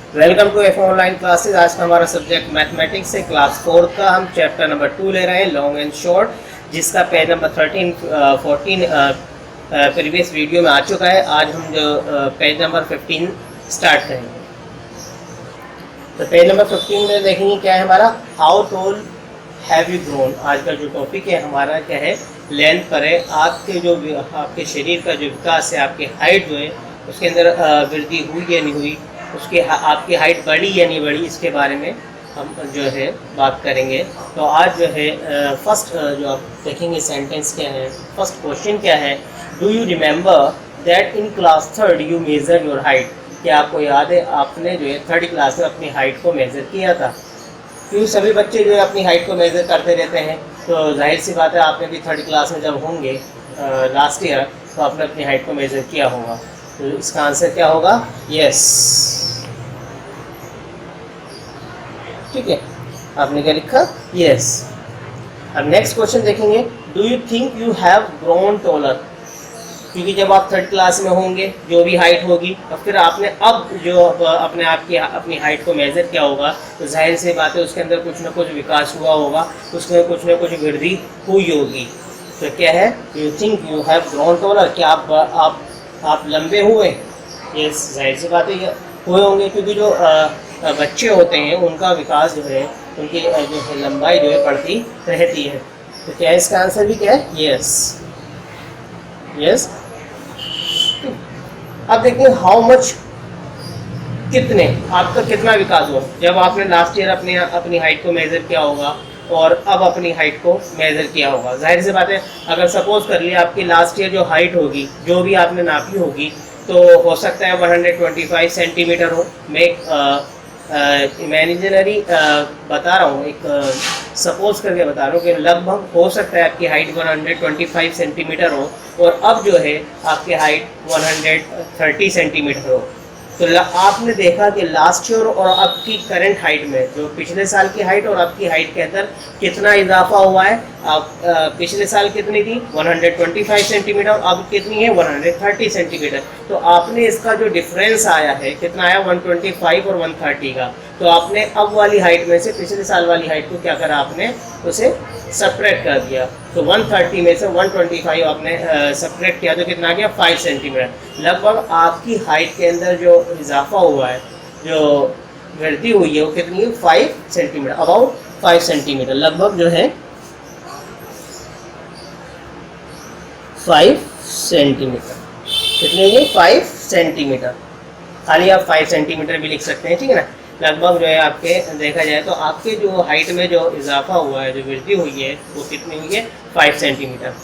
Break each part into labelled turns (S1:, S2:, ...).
S1: Welcome to F online classes. आज का हमारा सब्जेक्ट मैथमेटिक्स है। क्लास 4 का हम चैप्टर नंबर 2 ले रहे हैं, लॉन्ग एंड शॉर्ट, जिसका पेज नंबर 14 प्रीवियस वीडियो में आ चुका है। आज हम जो पेज नंबर 15 स्टार्ट करेंगे। तो पेज नंबर 15 में देखेंगे क्या है हमारा, how tall have you grown. आज का जो टॉपिक है हमारा क्या है, लेंथ पर है। आपके शरीर का जो विकास है, आपकी हाइट जो है उसके अंदर वृद्धि हुई या नहीं हुई, उसकी आपकी हाइट बढ़ी या नहीं बढ़ी, इसके बारे में हम जो है बात करेंगे। तो आज जो है फर्स्ट जो आप देखेंगे सेंटेंस क्या है, फर्स्ट क्वेश्चन क्या है, do you remember that in class 3 you major your height. क्या आपको याद है आपने जो है 3rd क्लास में अपनी हाइट को मेज़र किया था। क्योंकि सभी बच्चे जो है अपनी हाइट को मेज़र करते रहते हैं, तो जाहिर सी बात है आपने भी 3rd क्लास में जब होंगे लास्ट ईयर, तो आपने अपनी हाइट को मेज़र किया होगा। तो इसका आंसर क्या होगा, यस। ठीक है, आपने क्या लिखा, यस। अब नेक्स्ट क्वेश्चन देखेंगे, do you think you have grown taller. क्योंकि जब आप 3rd क्लास में होंगे, जो भी हाइट होगी, और फिर आपने अब जो अपने आप की अपनी हाइट को मेज़र किया होगा, तो जाहिर सी बात है उसके अंदर कुछ ना कुछ विकास हुआ होगा, उसमें कुछ ना कुछ वृद्धि हुई होगी। तो क्या है, you think you have grown taller, क्या आप लंबे हुए। यस, जाहिर सी बात है ये हुए होंगे, क्योंकि जो बच्चे होते हैं उनका विकास जो है, उनकी जो है लंबाई जो है बढ़ती रहती है। तो क्या इसका आंसर भी क्या है, यस, यस। अब देखिए हाउ मच, कितने, आपका कितना विकास हुआ जब आपने लास्ट ईयर अपनी हाइट को मेज़र किया होगा और अब अपनी हाइट को मेज़र किया होगा। जाहिर सी बात है, अगर सपोज कर लिया आपकी लास्ट ईयर जो हाइट होगी, जो भी आपने नापी होगी, तो हो सकता है 125 सेंटीमीटर हो। मैं इमेजिनरी बता रहा हूँ, एक सपोज करके बता रहा हूँ कि लगभग हो सकता है आपकी हाइट 125 सेंटीमीटर हो और अब जो है आपकी हाइट 130 सेंटीमीटर हो। तो आपने देखा कि लास्ट ईयर और अब की करंट हाइट में, जो पिछले साल की हाइट और अब की हाइट के अंदर कितना इजाफा हुआ है। अब पिछले साल कितनी थी, 125 सेंटीमीटर, अब कितनी है, 130 सेंटीमीटर। तो आपने इसका जो डिफरेंस आया है, कितना आया, 125 और 130 का। तो आपने अब वाली हाइट में से पिछले साल वाली हाइट को क्या करा, आपने उसे सब्ट्रैक्ट कर दिया। तो 130 में से 125 आपने सब्ट्रैक्ट किया, तो कितना आ गया, 5 सेंटीमीटर। लगभग आपकी हाइट के अंदर जो इजाफा हुआ है, जो वृद्धि हुई है, वो कितनी है, 5 सेंटीमीटर, अबाउट 5 सेंटीमीटर, लगभग जो है 5 सेंटीमीटर। कितनी है, 5 सेंटीमीटर। खाली आप 5 सेंटीमीटर भी लिख सकते हैं, ठीक है ना। लगभग जो है आपके देखा जाए तो आपके जो हाइट में जो इजाफा हुआ है, जो वृद्धि हुई है, वो कितनी हुई है, 5 centimetre.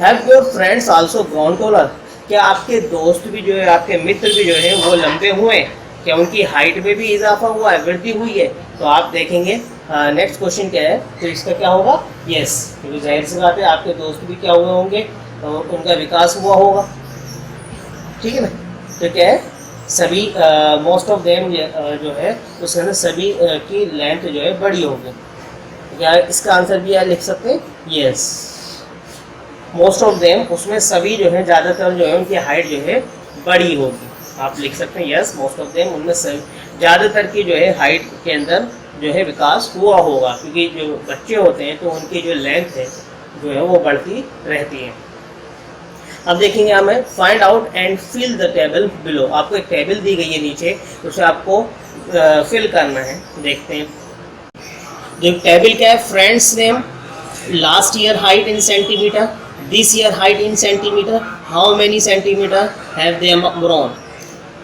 S1: Have your friends also grown taller. क्या आपके दोस्त भी जो है, आपके मित्र भी जो है वो लंबे हुए, क्या उनकी हाइट में भी इजाफा हुआ है, वृद्धि हुई है। तो आप देखेंगे नेक्स्ट क्वेश्चन क्या है, तो इसका क्या होगा, यस। क्योंकि जाहिर सी बात है आपके दोस्त भी क्या हुए होंगे, तो उनका विकास हुआ होगा, ठीक है ना। तो क्या है, सभी मोस्ट ऑफ देम जो है उसके अंदर सभी की लेंथ जो है बड़ी होगी। क्या इसका आंसर भी यार लिख सकते हैं, यस। मोस्ट ऑफ देम, उसमें सभी जो है, ज़्यादातर जो है उनकी हाइट जो है बड़ी होगी। आप लिख सकते हैं यस, मोस्ट ऑफ देम, उनमें ज़्यादातर की जो है हाइट के अंदर जो है विकास हुआ होगा। क्योंकि जो बच्चे होते हैं तो उनकी जो लेंथ है जो है वो बढ़ती रहती है। अब देखेंगे हमें, find out and fill the table below. आपको एक टेबल दी गई है नीचे, उसे आपको फिल करना है। देखते हैं जो टेबल क्या है, friends name, last year height in centimetre, this year height in centimetre, how many centimetre have they grown.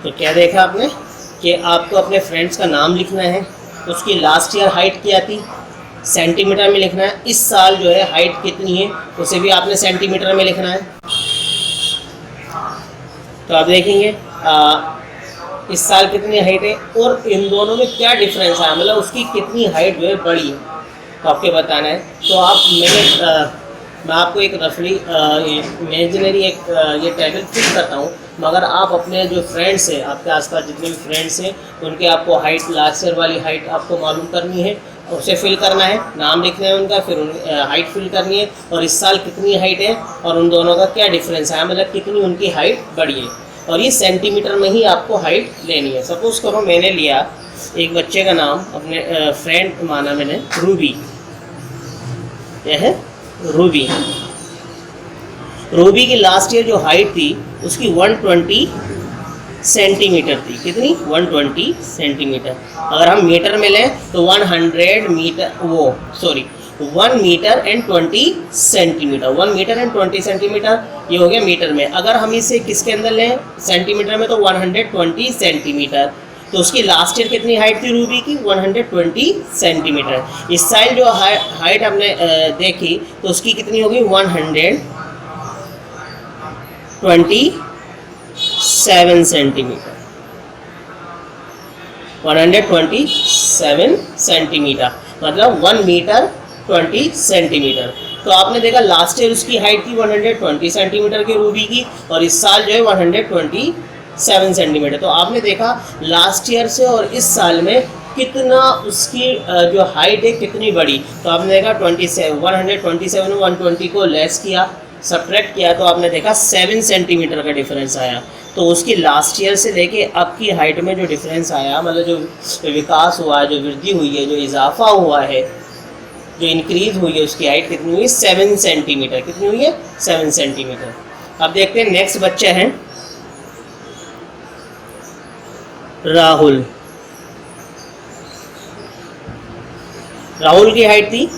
S1: तो क्या देखा आपने कि आपको अपने फ्रेंड्स का नाम लिखना है, उसकी लास्ट ईयर हाइट क्या थी, सेंटीमीटर में लिखना है। इस साल जो है हाइट कितनी है, उसे भी आपने सेंटीमीटर में लिखना है। तो आप देखेंगे इस साल कितनी हाइट है और इन दोनों में क्या डिफरेंस है, मतलब उसकी कितनी हाइट जो है बड़ी है, तो आपके बताना है। तो मैं आपको एक रफली इमेजिनरी एक ये टेबल फिल करता हूँ, मगर आप अपने जो फ्रेंड्स हैं, आपके आसपास जितने भी फ्रेंड्स हैं, उनके आपको हाइट, लास्ट ईयर वाली हाइट आपको मालूम करनी है, उसे फिल करना है, नाम लिखना है उनका, फिर हाइट फिल करनी है और इस साल कितनी हाइट है और उन दोनों का क्या डिफरेंस है, मतलब कितनी उनकी हाइट बढ़ी है। और ये सेंटीमीटर में ही आपको हाइट लेनी है। सपोज करो मैंने लिया एक बच्चे का नाम, अपने फ्रेंड माना मैंने, रूबी। क्या है? रूबी। रूबी की लास्ट ईयर जो हाइट थी उसकी 120 सेंटीमीटर थी। कितनी? 120 सेंटीमीटर। अगर हम मीटर में लें तो 100 metre, 1 metre and 20 centimetre. 1 metre and 20 centimetre ये हो गया मीटर में। अगर हम इसे किसके अंदर लें, सेंटीमीटर में, तो 120 सेंटीमीटर। तो उसकी लास्ट ईयर कितनी हाइट थी रूबी की? 120 सेंटीमीटर। इस साल जो हाइट हमने देखी तो उसकी कितनी होगी? 127 सेंटीमीटर। 127 सेंटीमीटर मतलब 1 मीटर 20 सेंटीमीटर। तो आपने देखा लास्ट ईयर उसकी हाइट थी 120 सेंटीमीटर की रूबी की, और इस साल जो है 127 सेंटीमीटर। तो आपने देखा लास्ट ईयर से और इस साल में कितना उसकी जो हाइट है कितनी बड़ी। तो आपने देखा 127 में 120 को लेस किया, सब्ट्रैक्ट किया, तो आपने देखा 7 सेंटीमीटर का डिफरेंस आया। तो उसकी लास्ट ईयर से लेके अब की हाइट में जो डिफरेंस आया, मतलब जो विकास हुआ है, जो वृद्धि हुई है, जो इजाफा हुआ है, जो इंक्रीज हुई है, उसकी हाइट कितनी हुई? 7 सेंटीमीटर। कितनी हुई है? 7 सेंटीमीटर। अब देखते हैं नेक्स्ट बच्चा है राहुल। राहुल की हाइट थी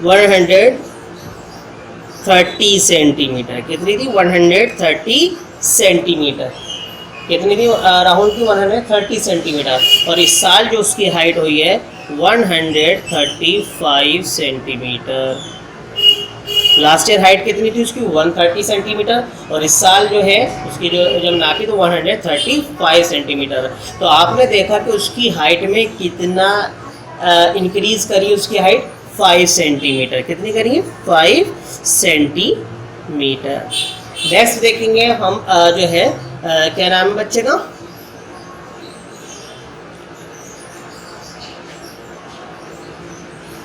S1: 130 सेंटीमीटर। कितनी थी? 130 सेंटीमीटर। कितनी थी राहुल की? 130 सेंटीमीटर। और इस साल जो उसकी हाइट हुई है 135 सेंटीमीटर। लास्ट ईयर हाइट कितनी थी उसकी? 130 सेंटीमीटर, और इस साल जो है उसकी जो जब नापी तो 135 सेंटीमीटर। तो आपने देखा कि उसकी हाइट में कितना इंक्रीज करी उसकी हाइट? 5 सेंटीमीटर। कितनी करी है? 5 सेंटीमीटर। नेक्स्ट देखेंगे हम जो है क्या नाम है बच्चे का?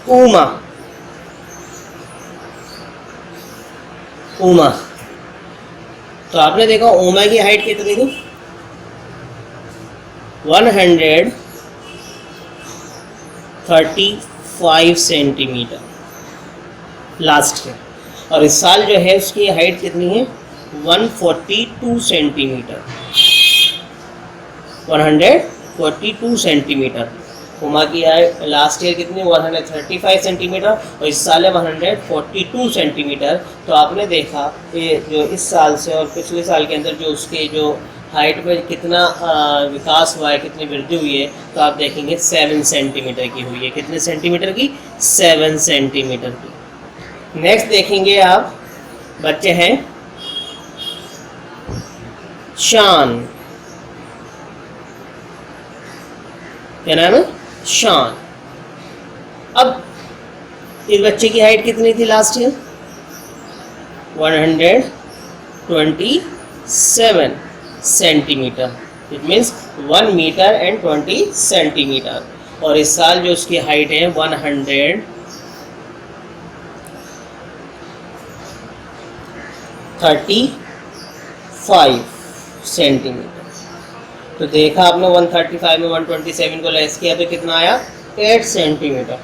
S1: उमा। उमा। तो आपने देखा उमा की हाइट कितनी थी? 135 सेंटीमीटर लास्ट ईयर, और इस साल जो है उसकी हाइट कितनी है? 142 सेंटीमीटर। 142 सेंटीमीटर। उमा की हाइट लास्ट ईयर कितनी? 135 सेंटीमीटर, और इस साल है 142 सेंटीमीटर। तो आपने देखा ये जो इस साल से और पिछले साल के अंदर जो उसके जो हाइट में कितना विकास हुआ है, कितनी वृद्धि हुई है, तो आप देखेंगे 7 सेंटीमीटर की हुई है। कितने सेंटीमीटर की? 7 सेंटीमीटर की। नेक्स्ट देखेंगे आप बच्चे हैं शान। क्या नाम है? शान। अब इस बच्चे की हाइट कितनी थी last year? 127 centimetre. It means 1 metre and 20 centimetre. और इस साल जो उसकी हाइट है 135 सेंटीमीटर। तो देखा आपने 135 में 127 को लेस किया तो कितना आया? 8 सेंटीमीटर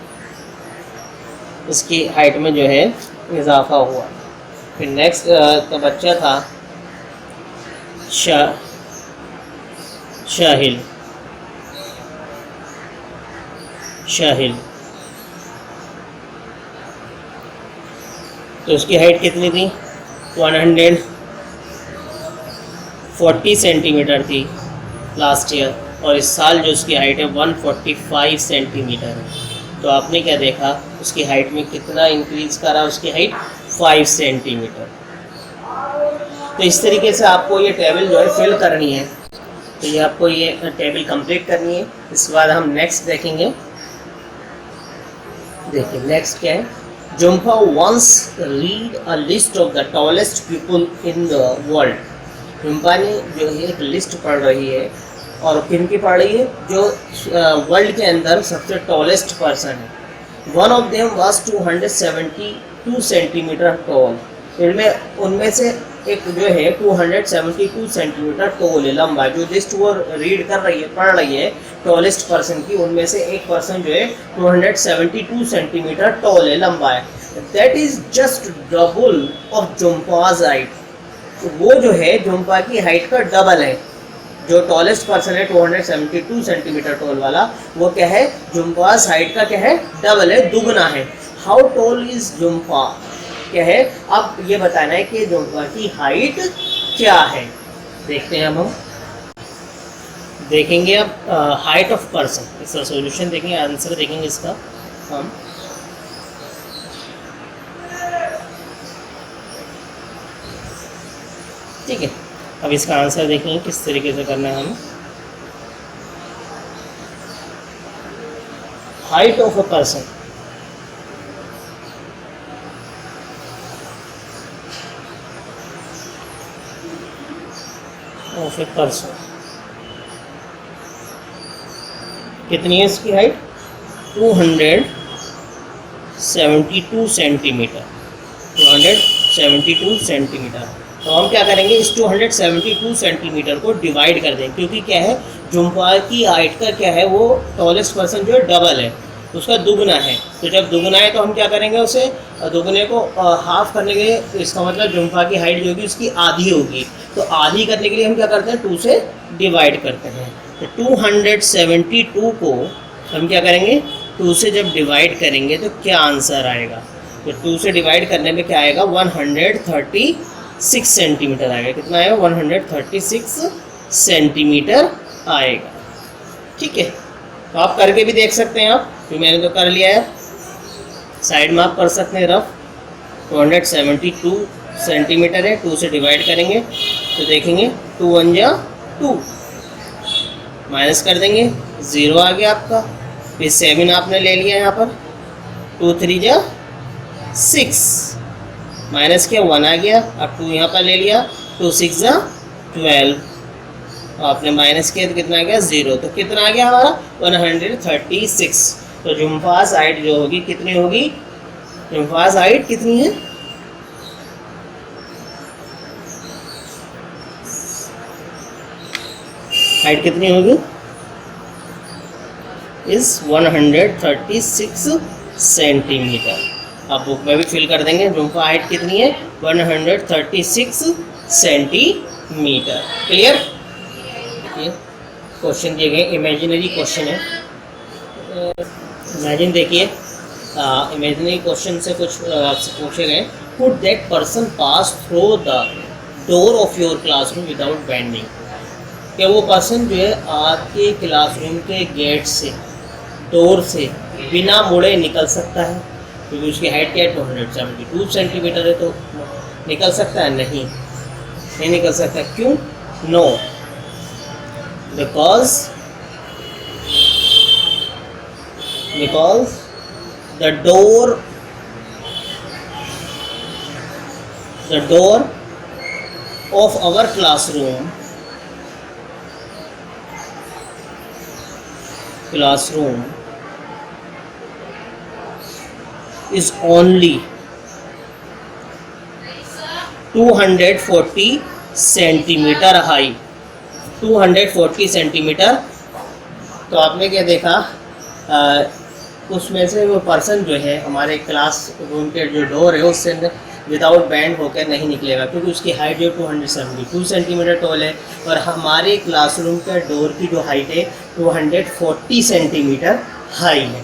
S1: इसकी हाइट में जो है इजाफा हुआ। फिर नेक्स्ट का बच्चा था शाहिल। शाहिल। तो उसकी हाइट कितनी थी? 140 सेंटीमीटर थी लास्ट ईयर, और इस साल जो उसकी हाइट है 145 सेंटीमीटर है। तो आपने क्या देखा? उसकी हाइट में कितना इंक्रीज करा? उसकी हाइट 5 सेंटीमीटर। तो इस तरीके से आपको ये टेबल जो है फिल करनी है। तो ये आपको ये टेबल कंप्लीट करनी है। इसके बाद हम नेक्स्ट देखेंगे। देखिए नेक्स्ट क्या है? Jumpa once read a list of the tallest people in the world. Jumpa ने जो है एक लिस्ट पढ़ रही है, और किन की पढ़ रही है? जो वर्ल्ड के अंदर सबसे टॉलेस्ट पर्सन है। One of them was 272 centimetre toll. उनमें से एक जो है 272 सेंटीमीटर टोल है, लंबा, जो लिस्ट वो रीड कर रही है, पढ़ रही है टॉलेस्ट पर्सन की, उनमें से एक पर्सन जो है 272 सेंटीमीटर टोल है, लंबा है। That is just double of जुम्पाज हाइट। तो वो जो है जुम्पा की हाइट का डबल है। जो टॉलेस्ट पर्सन है 272 सेंटीमीटर टोल वाला, वो क्या है, जुम्पाज हाइट का क्या है, डबल है, दुगना है। हाउ टोल इज जुम्पा, क्या है, अब ये बताना है कि जुम्पा की हाइट क्या है। देखते हैं हम देखेंगे अब हाइट ऑफ पर्सन, इसका सॉल्यूशन देखेंगे, आंसर देखेंगे इसका हम। ठीक है, अब इसका आंसर देखेंगे किस तरीके से करना है हमें। Height of a person, of a person, कितनी है इसकी हाइट, 272 सेंटीमीटर, 272 सेंटीमीटर। तो हम क्या करेंगे, इस 272 सेंटीमीटर को डिवाइड कर देंगे, क्योंकि क्या है, जुम्पा की हाइट का क्या है, वो टॉलेस्ट पर्सन जो है डबल है, उसका दुगना है। तो जब दुगना है तो हम क्या करेंगे, उसे दुगने को हाफ करने के लिए, तो इसका मतलब जुम्पा की हाइट जो होगी उसकी आधी होगी। तो आधी करने के लिए हम क्या करते हैं, 2 से डिवाइड करते हैं। तो 272 को हम क्या करेंगे, 2 से जब डिवाइड करेंगे तो क्या आंसर आएगा, तो 2 से डिवाइड करने में क्या आएगा, 136 सेंटीमीटर आएगा। कितना आएगा, 136 सेंटीमीटर आएगा। ठीक है, तो आप करके भी देख सकते हैं आप, जो मैंने तो कर लिया है, साइड में आप कर सकते हैं रफ। 272 सेंटीमीटर है, 2 से डिवाइड करेंगे तो देखेंगे 2 1 जा 2, माइनस कर देंगे, 0 आ गया आपका, फिर 7 आपने ले लिया यहाँ पर, 2 3 जा 6, माइनस किया 1 आ गया, अब 2 यहाँ पर ले लिया, 2 6 जा 12, आपने माइनस किया तो कितना आ गया, 0। तो कितना आ गया हमारा, 136। तो जुम्पाज हाइट जो होगी कितनी होगी, जुम्पाज हाइट कितनी है, हाइट कितनी होगी, इस 136 सेंटीमीटर। आप बुक में भी फिल कर देंगे, जुम्पा हाइट कितनी है, 136 सेंटीमीटर। क्लियर। क्वेश्चन दिए गए, इमेजिनरी क्वेश्चन है। इमेजिन देखिए, इमेजिनरी क्वेश्चन से कुछ आपसे पूछे गए, could that person pass through the door of your classroom without bending. क्या वो पर्सन जो है आपके क्लासरूम के गेट से, डोर से बिना मुड़े निकल सकता है, क्योंकि उसकी हाइट क्या है, 272 सेंटीमीटर है, तो निकल सकता है, नहीं निकल सकता। क्यों, no, because the door of our classroom is only 240 centimetre high, 240 centimetre. तो आपने क्या देखा, उसमें से वो पर्सन जो है हमारे क्लास रूम के जो डोर है उससे विदाउट बैंड होकर नहीं निकलेगा, क्योंकि उसकी हाइट जो 272 सेंटीमीटर टॉल है, और हमारे क्लासरूम के डोर की जो हाइट है 240 सेंटीमीटर हाई है।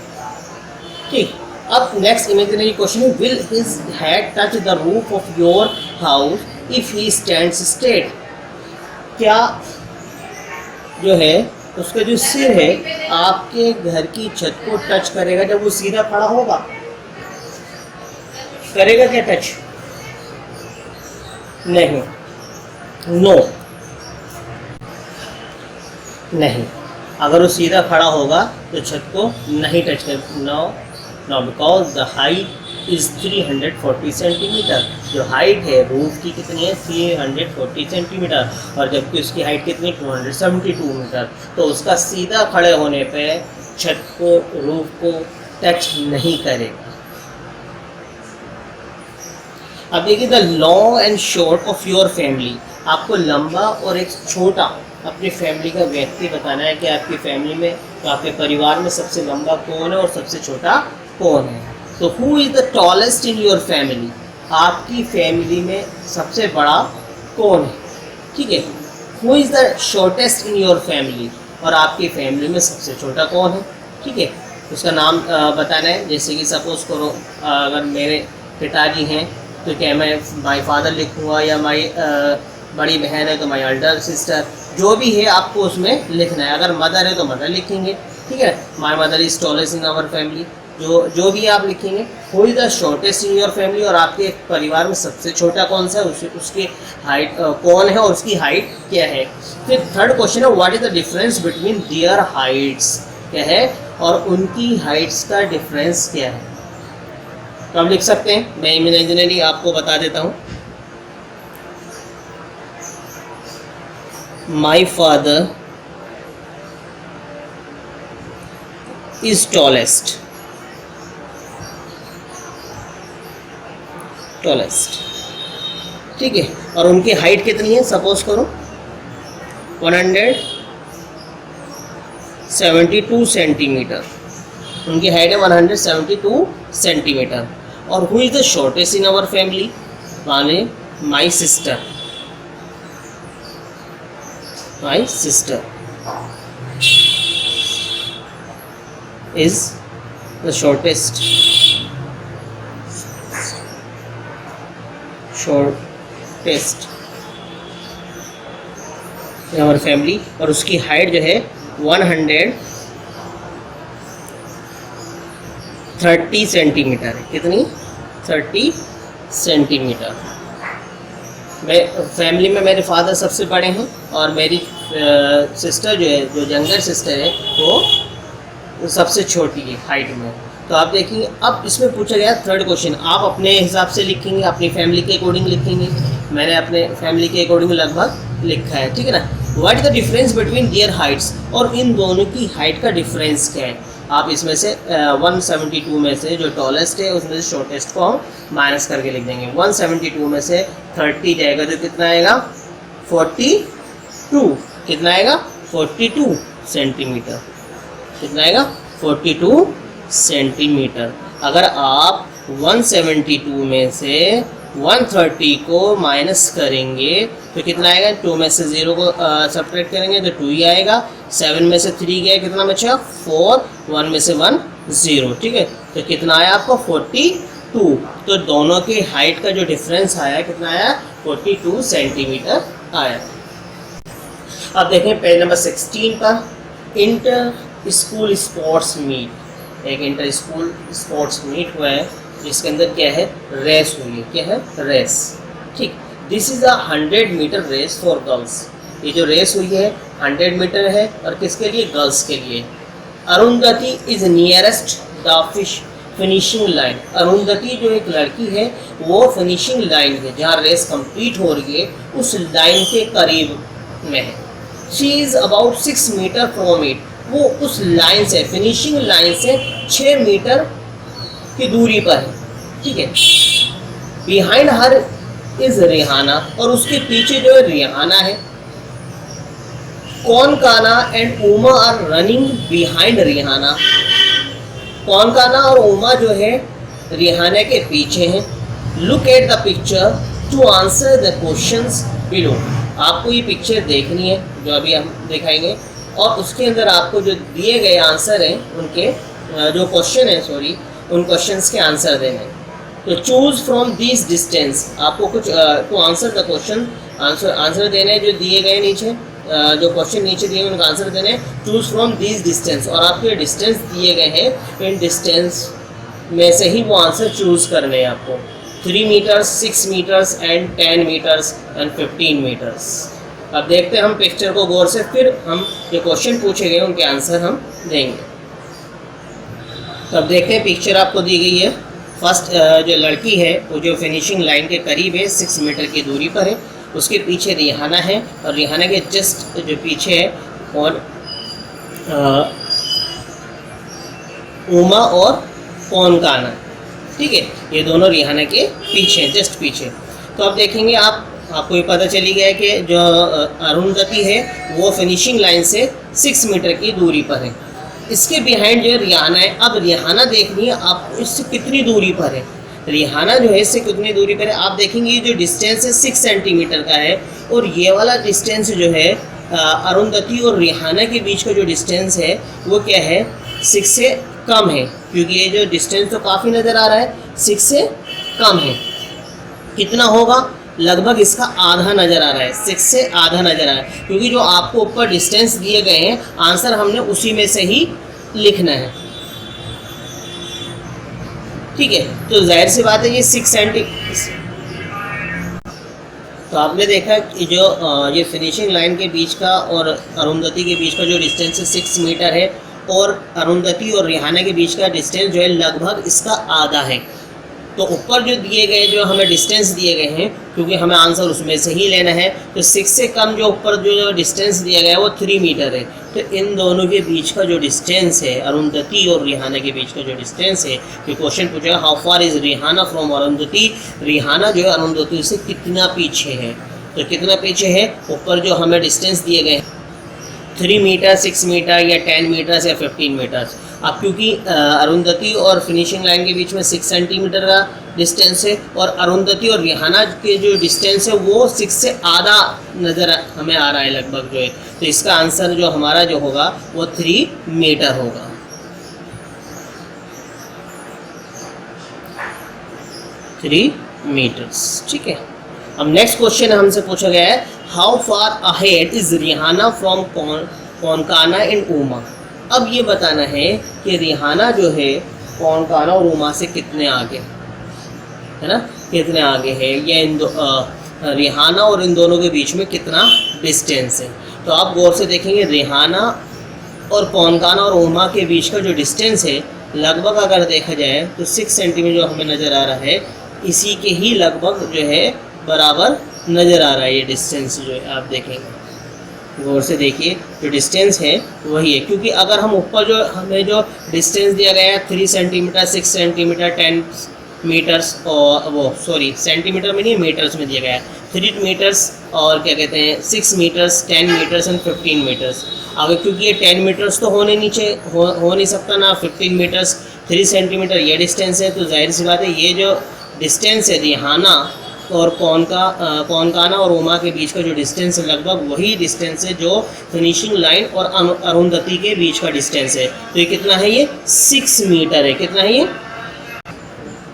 S1: ठीक, अब नेक्स्ट इमेजिनरी क्वेश्चन है, will his head touch the roof of your house if he stands straight. क्या जो है उसका जो सिर है आपके घर की छत को टच करेगा जब वो सीधा खड़ा होगा, करेगा क्या टच, नहीं, नो, नहीं। अगर वो सीधा खड़ा होगा तो छत को नहीं टच कर, no because the height is 340 centimetre. जो हाइट है रूफ की कितनी है, 340 सेंटीमीटर, और जबकि उसकी हाइट कितनी, 272 मीटर। तो उसका सीधा खड़े होने पे छत को, रूफ को टच नहीं करेगा। अब देखिए the long and short of your family, आपको लंबा और एक छोटा अपनी फैमिली का व्यक्ति बताना है कि आपकी फैमिली में, तो आपके परिवार में सबसे लंबा कौन है और सबसे छोटा कौन है। तो who is the tallest in your family, आपकी फैमिली में सबसे बड़ा कौन है, ठीक है। Who is the shortest in your family, और आपकी फैमिली में सबसे छोटा कौन है, ठीक है। उसका नाम बताना है। जैसे कि सपोज़ करो अगर मेरे पिताजी हैं तो क्या मैं माई फादर लिखूँगा, या माई बड़ी बहन है तो माई एल्डर सिस्टर, जो भी है आपको उसमें लिखना है। अगर मदर है तो मदर लिखेंगे, ठीक है। My mother is tallest in our family, जो भी आप लिखेंगे। Who is the shortest in your family, और आपके परिवार में सबसे छोटा कौन सा है, उसकी हाइट कौन है और उसकी हाइट क्या है। फिर थर्ड क्वेश्चन है what is the difference between their Heights, क्या है और उनकी हाइट्स का डिफरेंस क्या है। तो हम लिख सकते हैं, मैं इमेजिनरी आपको बता देता हूँ। माई फादर इज टॉलेस्ट, ठीक है। और उनकी हाइट कितनी है, सपोज करो 172 सेंटीमीटर, उनकी हाइट है 172 सेंटीमीटर। और who is the shortest in our family, माने my sister is the shortest in our family, और उसकी हाइट जो है 130 सेंटीमीटर है। कितनी, 30 सेंटीमीटर। मैं फैमिली में मेरे फादर सबसे बड़े हैं, और मेरी सिस्टर जो है, जो यंगर सिस्टर है, वो सबसे छोटी है हाइट में। तो आप देखिए, अब इसमें पूछा गया थर्ड क्वेश्चन, आप अपने हिसाब से लिखेंगे, अपनी फैमिली के अकॉर्डिंग लिखेंगे। मैंने अपने फैमिली के अकॉर्डिंग लगभग लिखा है, ठीक है ना। What is the difference between their Heights, और इन दोनों की हाइट का डिफरेंस क्या है। आप इसमें से 172 में से जो टॉलेस्ट है उसमें से शॉर्टेस्ट को हम माइनस करके लिख देंगे। 172 में से 30 जाएगा तो कितना आएगा, 42। कितना आएगा, 42 सेंटीमीटर। कितना आएगा, 42 सेंटीमीटर। अगर आप 172 में से 130 को माइनस करेंगे तो कितना आएगा, 2 में से 0 को सब्ट्रैक्ट करेंगे तो 2 ही आएगा। 7 में से 3 गया, कितना बचा, 4। 1 में से 1 0, ठीक है। तो कितना आया आपको, 42। तो दोनों की हाइट का जो डिफरेंस आया, कितना आया, 42 सेंटीमीटर आया। अब देखें पेज नंबर 16 पर, इंटर स्कूल स्पोर्ट्स मीट। एक इंटर स्कूल स्पोर्ट्स मीट हुआ है जिसके अंदर क्या है, रेस हुई है। क्या है, रेस, ठीक। This is a 100 metre race for girls. ये जो रेस हुई है 100 मीटर है, और किसके लिए, गर्ल्स के लिए। Arundhati is nearest the finishing line. Arundhati जो एक लड़की है वो फिनिशिंग लाइन है, जहाँ रेस कंप्लीट हो रही है उस लाइन के करीब में है। She is about 6 metre from it. वो उस लाइन से, फिनिशिंग लाइन से 6 मीटर की दूरी पर है, ठीक है। बिहाइंड हर इज रिहाना, और उसके पीछे जो है रिहाना है। Konkana and Uma are running behind Rihana. Konkana और उमा जो है रिहाना के पीछे हैं। Look at the picture to answer the questions below. आपको ये पिक्चर देखनी है जो अभी हम दिखाएंगे, और उसके अंदर आपको जो दिए गए आंसर हैं उनके जो क्वेश्चन है, सॉरी, उन क्वेश्चंस के आंसर देने। तो चूज फ्रॉम दिस डिस्टेंस, आपको कुछ to answer the question, answer देने जो दिए गए नीचे, जो क्वेश्चन नीचे दिए उनका आंसर देने। चूज फ्रॉम दिस डिस्टेंस, और आपके डिस्टेंस दिए गए हैं, इन डिस्टेंस में से ही वो आंसर चूज करने हैं आपको। 3 metres, 6 metres and 10 metres and 15 metres. अब देखते हैं हम पिक्चर को गौर से, फिर हम जो क्वेश्चन पूछे गए उनके आंसर हम देंगे। तो अब देखते हैं, पिक्चर आपको दी गई है। फर्स्ट जो लड़की है वो जो फिनिशिंग लाइन के करीब है, 6 मीटर की दूरी पर है। उसके पीछे रिहाना है, और रिहाना के जस्ट जो पीछे है और उमा और कौनकाना, ठीक है, ये दोनों रिहाना के पीछे, जस्ट पीछे। तो अब देखेंगे आपको ये पता चली गया कि जो अरुंधति है वो फिनिशिंग लाइन से 6 मीटर की दूरी पर है। इसके बिहाइंड जो रिहाना है, अब रिहाना देखनी है आपको इससे कितनी दूरी पर है। रिहाना जो है इससे कितनी दूरी पर है आप देखेंगे, ये जो डिस्टेंस है 6 सेंटीमीटर का है, और ये वाला डिस्टेंस जो है अरुंधति और रिहाना के बीच का जो डिस्टेंस है वो क्या है, 6 से कम है, क्योंकि ये जो डिस्टेंस तो काफ़ी नज़र आ रहा है, 6 से कम है। कितना होगा, लगभग इसका आधा नज़र आ रहा है, 6 से आधा नज़र आ रहा है, क्योंकि जो आपको ऊपर डिस्टेंस दिए गए हैं आंसर हमने उसी में से ही लिखना है। ठीक है, तो जाहिर सी बात है ये 6 सेंटीमीटर। तो आपने देखा कि जो ये फिनिशिंग लाइन के बीच का और अरुंधति के बीच का जो डिस्टेंस है 6 मीटर है, और अरुंधति और रिहाना के बीच का डिस्टेंस जो है लगभग इसका आधा है। तो ऊपर जो दिए गए, जो हमें डिस्टेंस दिए गए हैं, क्योंकि हमें आंसर उसमें से ही लेना है, तो 6 से कम जो ऊपर जो डिस्टेंस दिया गया है वो 3 मीटर है। तो इन दोनों के बीच का जो डिस्टेंस है, अरुंधति और रिहाना के बीच का जो डिस्टेंस है, ये क्वेश्चन पूछा how far is Rihana from Arundhati, Rihana जो है अरुंधति से कितना पीछे है। तो कितना पीछे है, ऊपर जो हमें डिस्टेंस दिए गए 3 मीटर, 6 मीटर या 10 मीटर्स या 15 मीटर्स। अब क्योंकि अरुंधति और फिनिशिंग लाइन के बीच में 6 सेंटीमीटर का डिस्टेंस है, और अरुंधति और रिहाना के जो डिस्टेंस है वो 6 से आधा नज़र हमें आ रहा है लगभग जो है। तो इसका आंसर जो हमारा जो होगा वो 3 मीटर होगा। थ्री मीटर्स, ठीक है। अब नेक्स्ट क्वेश्चन हमसे पूछा गया है how far ahead is Rihana from Konkana and Uma. अब ये बताना है कि रिहाना जो है कोनकाना और उमा से कितने आगे है ना, कितने आगे है, या रिहाना और इन दोनों के बीच में कितना डिस्टेंस है। तो आप गौर से देखेंगे रिहाना और कोनकाना और उमा के बीच का जो डिस्टेंस है लगभग अगर देखा जाए तो 6 सेंटीमीटर जो हमें नज़र आ रहा है, इसी के ही लगभग जो है बराबर नज़र आ रहा है। ये डिस्टेंस जो है आप देखेंगे, गौर से देखिए, जो डिस्टेंस है वही है, क्योंकि अगर हम ऊपर जो हमें जो डिस्टेंस दिया गया है 3 सेंटीमीटर, 6 सेंटीमीटर, 10 मीटर्स, और वो सॉरी सेंटीमीटर में नहीं मीटर्स में दिया गया है 3 मीटर्स, और क्या कहते हैं 6 मीटर्स, 10 मीटर्स एंड 15 मीटर्स। अगर क्योंकि ये 10 मीटर्स तो होने नीचे हो नहीं सकता ना, 15 मीटर्स, 3 सेंटीमीटर ये डिस्टेंस है, तो जाहिर सी बात है ये जो डिस्टेंस है रिहाना और कोनकाना और उमा के बीच का जो डिस्टेंस है लगभग वही डिस्टेंस है जो फिनिशिंग लाइन और अरुंधति के बीच का डिस्टेंस है। तो ये कितना है, ये 6 मीटर है। कितना है ये,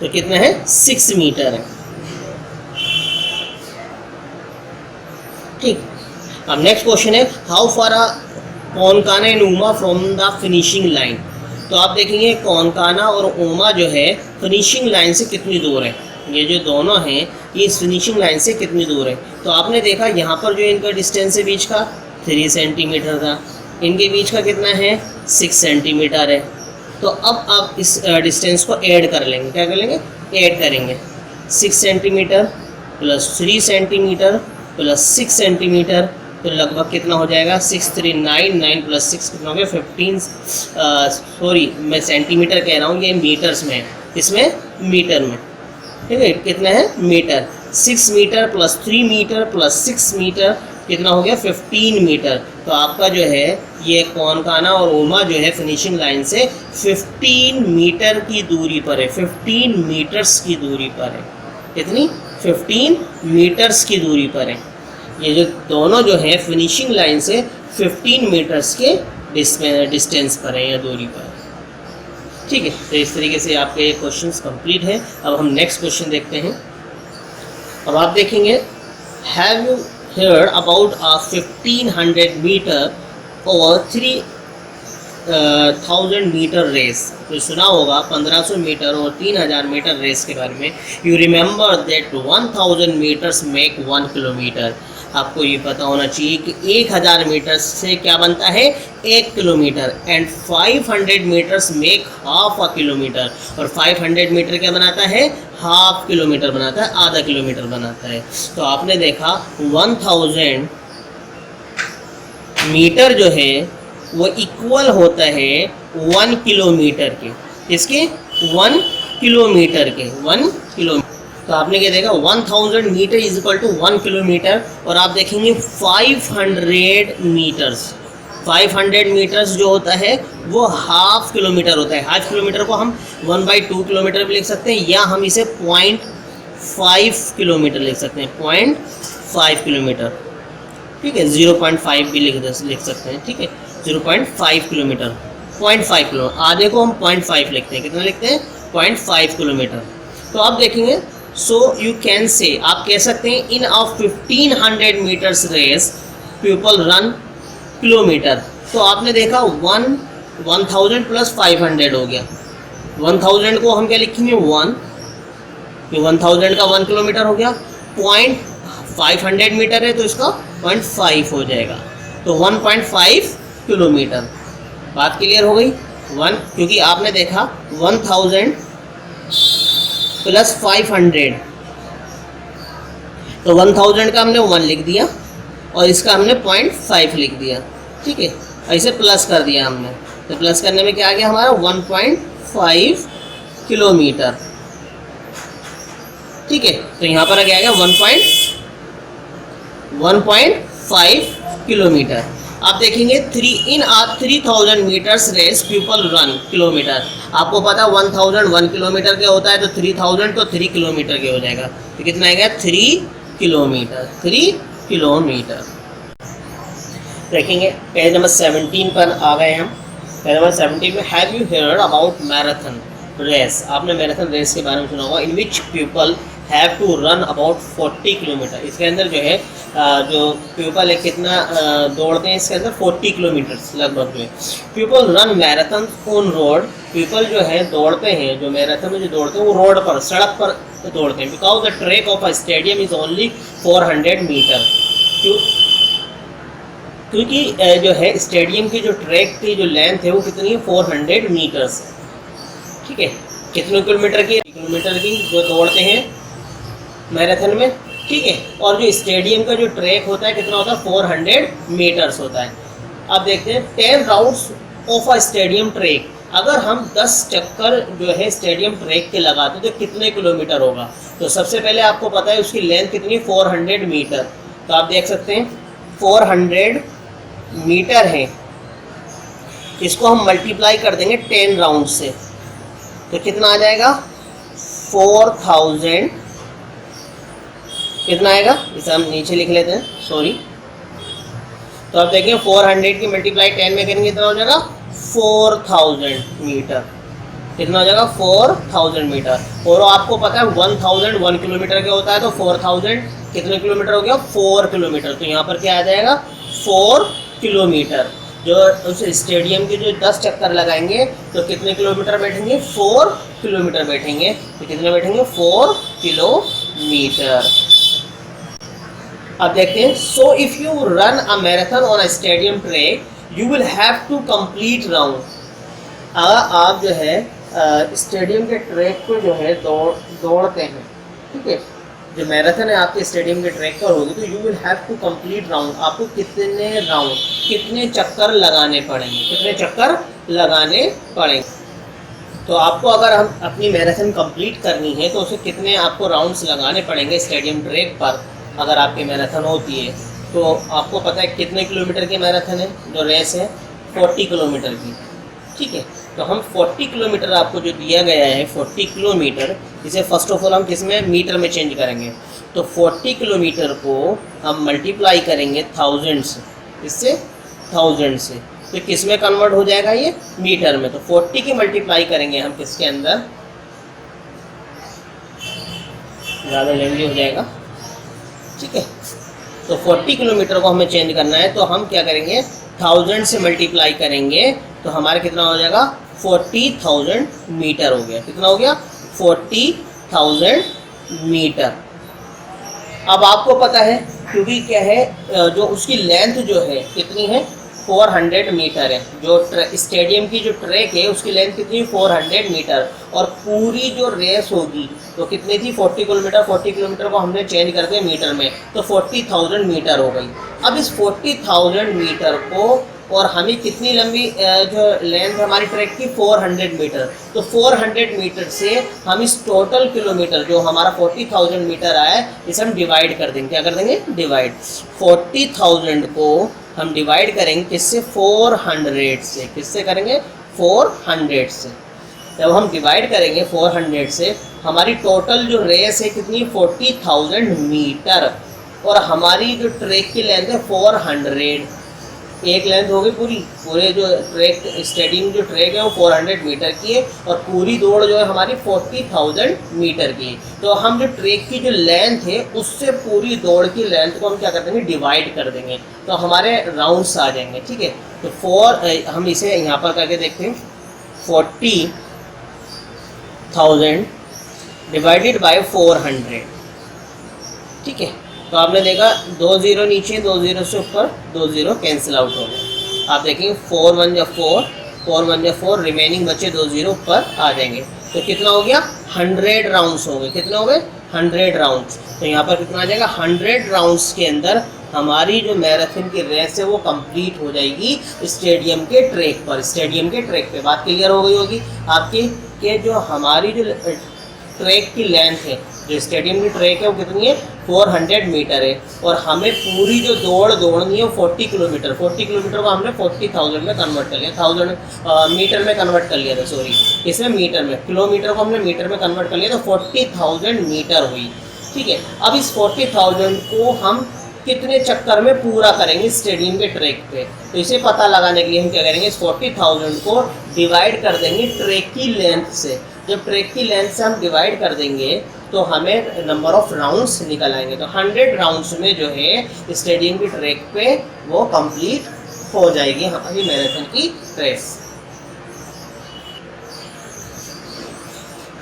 S1: तो कितना है 6 मीटर है। ठीक, अब नेक्स्ट क्वेश्चन है how far Konkana and Uma from the finishing line. तो आप देखेंगे कोनकाना और उमा जो है फिनिशिंग लाइन से कितनी दूर है, ये जो दोनों हैं ये इस फिनिशिंग लाइन से कितनी दूर है। तो आपने देखा यहाँ पर जो इनका डिस्टेंस है बीच का 3 सेंटीमीटर था, इनके बीच का कितना है 6 सेंटीमीटर है। तो अब आप इस डिस्टेंस को ऐड कर लेंगे, क्या कर लेंगे, ऐड करेंगे 6 centimetre plus 3 centimetre plus 6 centimetre, तो लगभग कितना हो जाएगा 6 3 9, 9 प्लस 6 कितना हो गया 15, सॉरी मैं सेंटीमीटर कह रहा हूँ, ये मीटर्स में, इसमें मीटर में, ठीक है। कितना है metre, 6 metre plus 3 metre plus 6 metre कितना हो गया 15 मीटर। तो आपका जो है ये कोनकाना और उमा जो है फिनिशिंग लाइन से 15 मीटर की दूरी पर है, 15 मीटर्स की दूरी पर है। कितनी, 15 मीटर्स की दूरी पर है। ये जो दोनों जो है फिनिशिंग लाइन से 15 मीटर्स के डिस्टेंस पर है या दूरी पर है। ठीक है, तो इस तरीके से आपके ये क्वेश्चंस कंप्लीट हैं। अब हम नेक्स्ट क्वेश्चन देखते हैं। अब आप देखेंगे have you heard about a 1500 meter or 3000 metre race. तो सुना होगा 1500 मीटर और 3000 मीटर रेस के बारे में। You remember that 1000 metres make 1 kilometre. आपको ये पता होना चाहिए कि 1000 मीटर से क्या बनता है 1 kilometre, and 500 metres make half a kilometre, और 500 मीटर क्या बनाता है, हाफ किलोमीटर बनाता है, आधा किलोमीटर बनाता है। तो आपने देखा 1000 मीटर जो है वो इक्वल होता है 1 किलोमीटर के, इसके 1 किलोमीटर के, 1 किलोमीटर। तो आपने क्या देखा 1000 metre is equal to 1 kilometre. और आप देखेंगे 500 मीटर्स, 500 मीटर्स जो होता है वो हाफ किलोमीटर होता है। हाफ किलोमीटर को हम 1/2 किलोमीटर भी लिख सकते हैं, या हम इसे 0.5 किलोमीटर लिख सकते हैं, 0.5 किलोमीटर, ठीक है। 0.5 भी लिख सकते हैं, ठीक है। 0.5 किलोमीटर, 0.5 किलो, आधे को हम 0.5 लिखते हैं। कितना लिखते हैं? 0.5 किलोमीटर। तो आप देखेंगे, सो यू कैन से, आप कह सकते हैं in a 1500 metres race people run kilometre. तो आपने देखा 1000 प्लस 500 हो गया। 1000 को हम क्या लिखेंगे 1, तो 1000 का 1 किलोमीटर हो गया। 500 मीटर है तो इसका 0.5 हो जाएगा, तो 1.5 किलोमीटर। बात क्लियर हो गई? 1, क्योंकि आपने देखा 1000 प्लस 500, तो 1000 का हमने 1 लिख दिया और इसका हमने 0.5 लिख दिया, ठीक है। ऐसे प्लस कर दिया हमने, तो प्लस करने में क्या आ गया हमारा 1.5 किलोमीटर, ठीक है। तो यहाँ पर क्या आ गया 1.5 किलोमीटर। आप देखेंगे 3000 metres race people run kilometre. आपको पता 1000 1 किलोमीटर के होता है, तो 3000 तो 3 किलोमीटर के हो जाएगा। तो कितना आएगा 3 किलोमीटर, 3 किलोमीटर। देखेंगे पेज नंबर 17 पर आ गए हम। पेज नंबर 17 में have you heard about marathon race? आपने मैराथन रेस के बारे में सुना होगा। In which people have to run about 40 kilometre. इसके अंदर जो है जो पीपल है कितना दौड़ते हैं इसके अंदर 40 किलोमीटर लगभग जो है। People run marathon on road. People जो है दौड़ते हैं, जो मैराथन में जो दौड़ते हैं वो रोड पर, सड़क पर दौड़ते हैं। Because the track of a stadium is only 400 metre. क्योंकि जो है स्टेडियम की जो ट्रैक की जो लेंथ है वो कितनी है 400 मीटर्स, ठीक है। कितने किलोमीटर की? किलोमीटर की जो दौड़ते हैं मैराथन में, ठीक है। और जो स्टेडियम का जो ट्रैक होता है कितना होता है 400 मीटर्स होता है। अब देखते हैं 10 rounds of a stadium track. अगर हम 10 चक्कर जो है स्टेडियम ट्रैक के लगाते तो कितने किलोमीटर होगा? तो सबसे पहले आपको पता है उसकी लेंथ कितनी, 400 मीटर। तो आप देख सकते हैं 400 मीटर है, इसको हम मल्टीप्लाई कर देंगे 10 राउंड से, तो कितना आ जाएगा 4000। कितना आएगा इसे हम नीचे लिख लेते हैं, सॉरी। तो आप देखिए 400 की मल्टीप्लाई 10 में करेंगे कितना हो जाएगा 4000 मीटर। कितना हो जाएगा 4000 मीटर। और आपको पता है 1000 1 किलोमीटर का होता है, तो 4000 कितने किलोमीटर हो गया 4 किलोमीटर। तो यहाँ पर क्या आ जाएगा 4 किलोमीटर। जो उस स्टेडियम के जो 10 चक्कर लगाएंगे तो कितने किलोमीटर बैठेंगे 4 किलोमीटर बैठेंगे। तो कितने बैठेंगे 4 किलोमीटर। अब देखते हैं, so if you run a marathon on a stadium track you will have to complete round. अगर आप जो है स्टेडियम के ट्रैक को जो है दौड़ते हैं, ठीक है, जो मैराथन है आपके स्टेडियम के ट्रैक पर होगी, तो you will have to complete round. आपको कितने राउंड, कितने चक्कर लगाने पड़ेंगे, कितने चक्कर लगाने पड़ेंगे। तो आपको अगर हम अपनी मैराथन कंप्लीट करनी है तो उसे कितने आपको राउंड्स लगाने पड़ेंगे स्टेडियम ट्रैक पर। अगर आपकी मैराथन होती है तो आपको पता है कितने किलोमीटर की मैराथन है, जो रेस है 40 किलोमीटर की, ठीक है। तो हम 40 किलोमीटर आपको जो दिया गया है 40 किलोमीटर, इसे फर्स्ट ऑफ ऑल हम किस में मीटर में चेंज करेंगे। तो 40 किलोमीटर को हम मल्टीप्लाई करेंगे 1000 से, इससे 1000 से, तो किस में कन्वर्ट हो जाएगा ये मीटर में। तो 40 की मल्टीप्लाई करेंगे हम किसके अंदर, ज़्यादा लेंदी हो जाएगा, ठीक है। तो 40 किलोमीटर को हमें चेंज करना है, तो हम क्या करेंगे 1000 से मल्टीप्लाई करेंगे, तो हमारा कितना हो जाएगा 40,000 मीटर हो गया। कितना हो गया 40,000 मीटर। अब आपको पता है क्योंकि क्या है जो उसकी लेंथ जो है कितनी है 400 मीटर है। जो स्टेडियम की जो ट्रैक है उसकी लेंथ कितनी 400 मीटर, और पूरी जो रेस होगी तो कितनी थी 40 किलोमीटर। 40 किलोमीटर को हमने चेंज कर दिया मीटर में, तो 40,000 मीटर हो गई। अब इस 40,000 मीटर को और हमें कितनी लंबी जो लेंथ है हमारी ट्रैक की 400 मीटर। तो 400 मीटर से हम इस टोटल किलोमीटर जो हमारा 40,000 मीटर आया है इसे हम डिवाइड कर देंगे। क्या कर देंगे? डिवाइड। 40,000 को हम डिवाइड करेंगे किससे? 400 से। किससे करेंगे? 400 से। जब हम डिवाइड करेंगे 400 से, हमारी टोटल जो रेस है कितनी? 40,000 मीटर। और हमारी जो ट्रैक की लेंथ है 400। एक लेंथ होगी पूरे जो ट्रैक स्टेडियम जो ट्रैक है वो 400 मीटर की है और पूरी दौड़ जो है हमारी 40,000 मीटर की है। तो हम जो ट्रैक की जो लेंथ है उससे पूरी दौड़ की लेंथ को हम क्या कर देंगे? डिवाइड कर देंगे, तो हमारे राउंड्स आ जाएंगे। ठीक है, तो 4 हम इसे यहाँ पर करके देखते हैं। 40,000 डिवाइडेड बाय 400। ठीक है, तो आपने देखा 2 0 नीचे, 2 0 से ऊपर, 2 0 कैंसिल आउट हो गए। आप देखेंगे 4 1 या 4, 4 1 या 4, रिमेनिंग बचे 2 0 ऊपर आ जाएंगे। तो कितना हो गया? 100 राउंड्स हो गए। कितने हो गए? 100 राउंड्स। तो यहाँ पर कितना आ जाएगा? 100 राउंड्स के अंदर हमारी जो मैराथन की रेस है वो कंप्लीट हो जाएगी स्टेडियम के ट्रैक पर। स्टेडियम के ट्रैक पे बात क्लियर हो गई होगी आपकी कि जो हमारी जो ट्रैक की लेंथ है, जो स्टेडियम की ट्रैक है वो कितनी है? 400 मीटर है और हमें पूरी जो दौड़नी है वो 40 किलोमीटर। 40 किलोमीटर को हमने 40,000 में कन्वर्ट कर लिया, 1000 मीटर में कन्वर्ट कर लिया था, सॉरी इसमें मीटर में, किलोमीटर को हमने मीटर में कन्वर्ट कर लिया तो 40,000 मीटर हुई। ठीक है, अब इस 40,000 को हम कितने चक्कर में पूरा करेंगे स्टेडियम के ट्रैक पे? तो इसे पता लगाने के लिए हम क्या करेंगे? इस 40,000 को डिवाइड कर देंगे ट्रैक की लेंथ से। जब ट्रैक की लेंथ से हम डिवाइड कर देंगे तो हमें नंबर ऑफ राउंड्स निकल आएंगे। तो 100 राउंड्स में जो है स्टेडियम की ट्रैक पे वो कंप्लीट हो जाएगी हमारी मैराथन की रेस।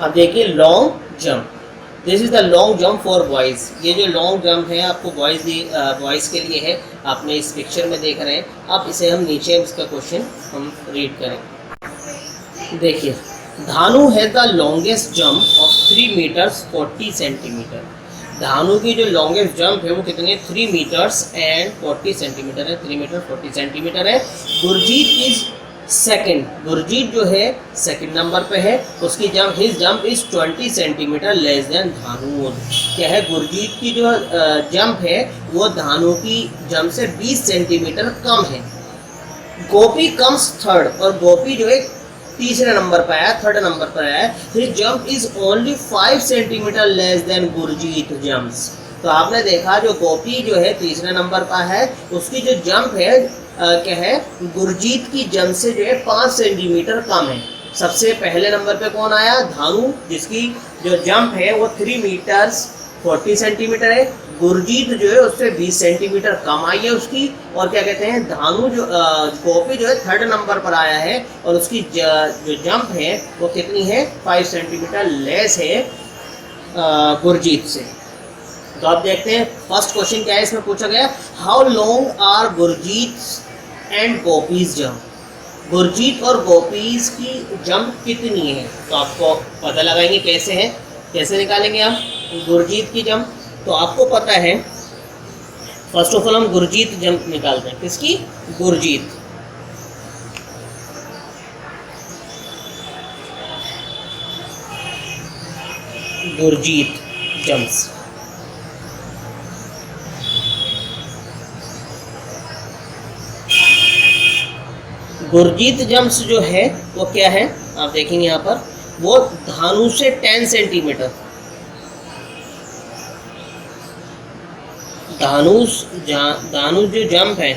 S1: अब देखिए long jump. This is the long jump for boys. ये जो लॉन्ग जंप है आपको बॉयज़ के लिए है, आपने इस पिक्चर में देख रहे हैं। अब इसे हम नीचे इसका क्वेश्चन हम रीड करें। देखिए, Dhanu has the longest jump of 3 metres 40 centimetre. Dhanu की जो लॉन्गेस्ट जंप है वो कितनी है? 3 मीटर्स एंड 40 सेंटीमीटर है। 3 मीटर 40 सेंटीमीटर है। Gurjeet is second. गुरजीत जो है सेकंड नंबर पे है, उसकी jump, his jump is 20 centimetre less than धानु। क्या है? गुरजीत की जो जंप है वो धानु की जंप से 20 सेंटीमीटर कम है। गोपी कम्स थर्ड, और गोपी जो है तीसरे नंबर पर आया, थर्ड नंबर पर आया। His jump is only 5 centimetre less than Gurjeet jumps. तो आपने देखा जो गोपी जो है तीसरे नंबर पर है उसकी जो जंप है क्या है? गुरजीत की जंप से जो है 5 सेंटीमीटर कम है। सबसे पहले नंबर पे कौन आया? धानु, जिसकी जो जंप है वो 3 मीटर्स 40 सेंटीमीटर है। गुरजीत जो है उससे 20 सेंटीमीटर कम आई है उसकी। और क्या कहते हैं? धानु जो गोपी जो है थर्ड नंबर पर आया है और उसकी जो जंप है वो कितनी है? 5 सेंटीमीटर लेस है गुरजीत से। तो आप देखते हैं फर्स्ट क्वेश्चन क्या है इसमें पूछा गया, how long are Gurjeet and Gopi's jump. Gurjeet और गोपीज की जंप कितनी है? तो आपको पता लगाएंगे कैसे है, कैसे निकालेंगे हम गुरजीत की जंप। तो आपको पता है फर्स्ट ऑफ ऑल हम गुरजीत जंप निकालते हैं। किसकी? गुरजीत। गुरजीत जंप्स। गुरजीत जंप्स जो है वो क्या है? आप देखेंगे यहाँ पर वो धानु से 10 सेंटीमीटर, धानु जो जंप है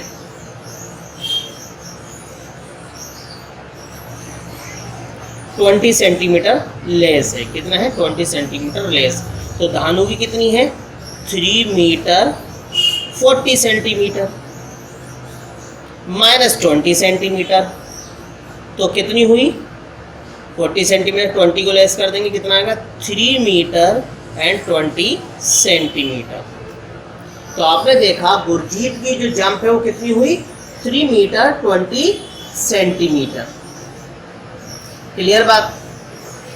S1: ट्वेंटी सेंटीमीटर लेस है। कितना है? 20 सेंटीमीटर लेस। तो धानु की कितनी है? 3 मीटर 40 सेंटीमीटर माइनस 20 सेंटीमीटर, तो कितनी हुई? 40 सेंटीमीटर 20 को लेस कर देंगे, कितना आएगा? 3 मीटर एंड 20 सेंटीमीटर। तो आपने देखा गुरजीत की जो जंप है वो कितनी हुई? 3 मीटर 20 सेंटीमीटर। क्लियर बात?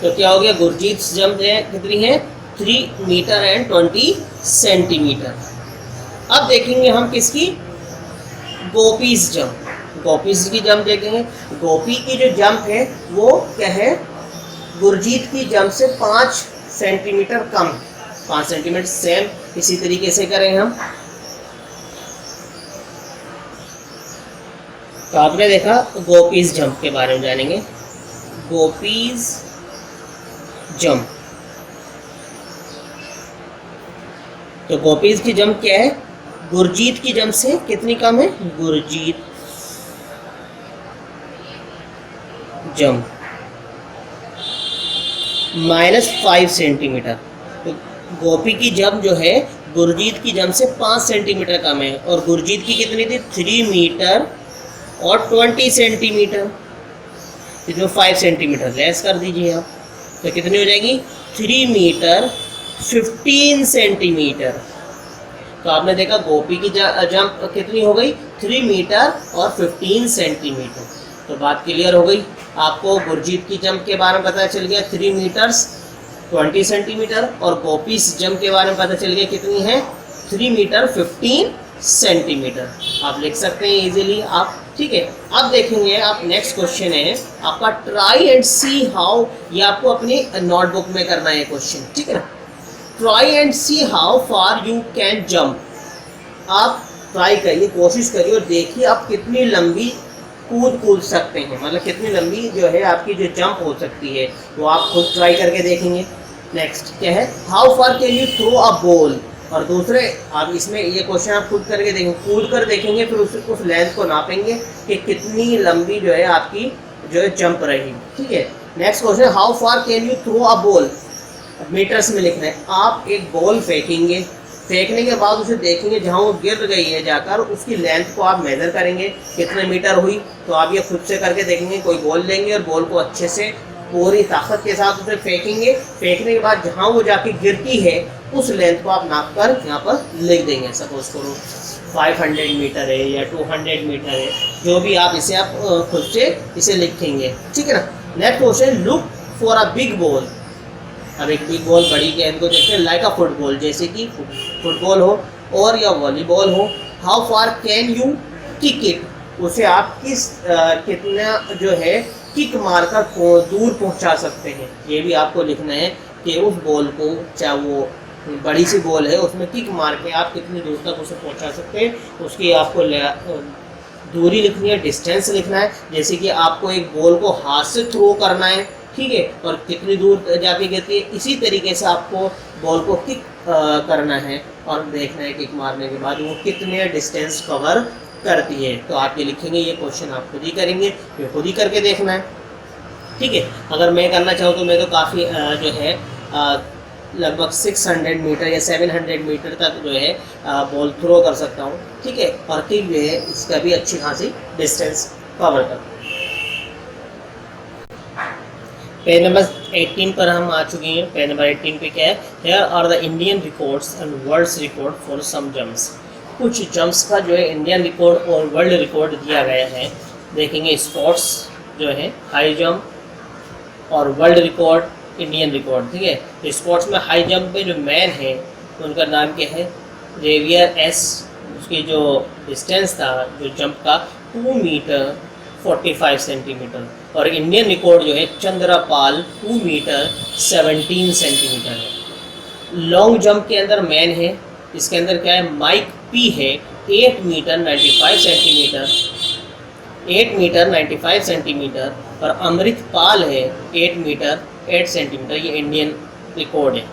S1: तो क्या हो गया? गुरजीत जंप है कितनी है? 3 मीटर एंड 20 सेंटीमीटर। अब देखेंगे हम किसकी? Gopis jump. गोपीज की जंप देखेंगे। गोपी की जो जंप है वो क्या है, गुरजीत की जंप से 5 सेंटीमीटर कम, 5 सेंटीमीटर। सेम इसी तरीके से करें हम। तो आपने देखा गोपीज जंप के बारे में जानेंगे। गोपीज जंप, तो गोपीज की जंप क्या है, गुरजीत की जंप से कितनी कम है, गुरजीत जंप -5 सेंटीमीटर। तो गोपी की जंप जो है गुरजीत की जंप से 5 सेंटीमीटर कम है, और गुरजीत की कितनी थी, 3 मीटर और 20 सेंटीमीटर। इसमें 5 सेंटीमीटर लेस कर दीजिए आप, तो कितनी हो जाएगी, 3 मीटर 15 सेंटीमीटर। तो आपने देखा गोपी की जंप कितनी हो गई, 3 मीटर और 15 सेंटीमीटर। तो बात क्लियर हो गई। आपको गुरजीत की जंप के बारे में पता चल गया 3 मीटर्स 20 सेंटीमीटर, और गोपीज जंप के बारे में पता चल गया कितनी है, 3 मीटर 15 सेंटीमीटर। आप लिख सकते हैं इजीली आप, ठीक है। अब देखेंगे आप, नेक्स्ट क्वेश्चन है आपका, ट्राई एंड सी हाउ। ये आपको अपनी नोटबुक में करना है क्वेश्चन, ठीक है ना। Try and see how far you can jump. आप ट्राई करिए, कोशिश करिए और देखिए आप कितनी लंबी कूद सकते हैं, मतलब कितनी लंबी जो है आपकी जो जंप हो सकती है, वो आप खुद ट्राई करके देखेंगे। नेक्स्ट क्या है, how far can you throw a ball. और दूसरे आप इसमें ये क्वेश्चन आप खुद करके देखेंगे, कूद कर देखेंगे, फिर उस लेंथ को नापेंगे कि कितनी लंबी जो है आपकी जो है जंप रही, ठीक है। Next question, how far can you throw a ball. Metres में लिखना है। आप एक बॉल फेंकेंगे, फेंकने के बाद उसे देखेंगे जहाँ वो गिर गई है जाकर, उसकी लेंथ को आप मेज़र करेंगे कितने मीटर हुई। तो आप ये खुद से करके देखेंगे, कोई बॉल लेंगे और बॉल को अच्छे से पूरी ताकत के साथ उसे फेंकेंगे। फेंकने के बाद जहाँ वो जाके गिरती है उस लेंथ को आप नाप कर यहाँ पर लिख देंगे। सपोज करो 500 मीटर है या 200 मीटर है, जो भी आप इसे आप खुद से इसे लिखेंगे, ठीक है ना। Next question, look for a big ball. अब एक बिग बॉल, बड़ी गेंद को देखते हैं, लाइक अ फुटबॉल, जैसे कि फुटबॉल हो और या वॉलीबॉल हो। How far can you kick it. उसे आप कितना जो है किक मारकर दूर पहुंचा सकते हैं। ये भी आपको लिखना है कि उस बॉल को, चाहे वो बड़ी सी बॉल है, उसमें किक मार के आप कितनी दूर तक उसे पहुंचा सकते हैं, उसकी आपको दूरी लिखनी है, डिस्टेंस लिखना है। जैसे कि आपको एक बॉल को हाथ से थ्रो करना है, ठीक है, और कितनी दूर जाके गिरती है, इसी तरीके से आपको बॉल को किक करना है और देखना है किक मारने के बाद वो कितने डिस्टेंस कवर करती है। तो आप ये लिखेंगे, ये क्वेश्चन आप खुद ही करेंगे, ये खुद ही करके देखना है, ठीक है। अगर मैं करना चाहूँ तो मैं तो काफ़ी जो है लगभग 600 मीटर या 700 मीटर तक जो है बॉल थ्रो कर सकता हूँ, ठीक है, और किक जो है इसका भी अच्छी खासी डिस्टेंस कवर कर। पेज नंबर 18 पर हम आ चुके हैं। पेज नंबर 18 पे क्या है, here are the Indian records and worlds record for some jumps. कुछ जंप्स का जो है इंडियन रिकॉर्ड और वर्ल्ड रिकॉर्ड दिया गया है। देखेंगे स्पोर्ट्स जो है हाई जंप और वर्ल्ड रिकॉर्ड, इंडियन रिकॉर्ड, ठीक है। तो स्पोर्ट्स में हाई जंप में जो मैन है उनका नाम क्या है, जेवियर एस। उसकी जो डिस्टेंस था जो जंप का 2 मीटर 45 सेंटीमीटर। और इंडियन रिकॉर्ड जो है चंद्रपाल 2 मीटर 17 सेंटीमीटर है। लॉन्ग जंप के अंदर मैन है, इसके अंदर क्या है, माइक पी है 8 मीटर 95 सेंटीमीटर, 8 मीटर 95 सेंटीमीटर। और अमृत पाल है 8 मीटर 8 सेंटीमीटर। ये इंडियन रिकॉर्ड है,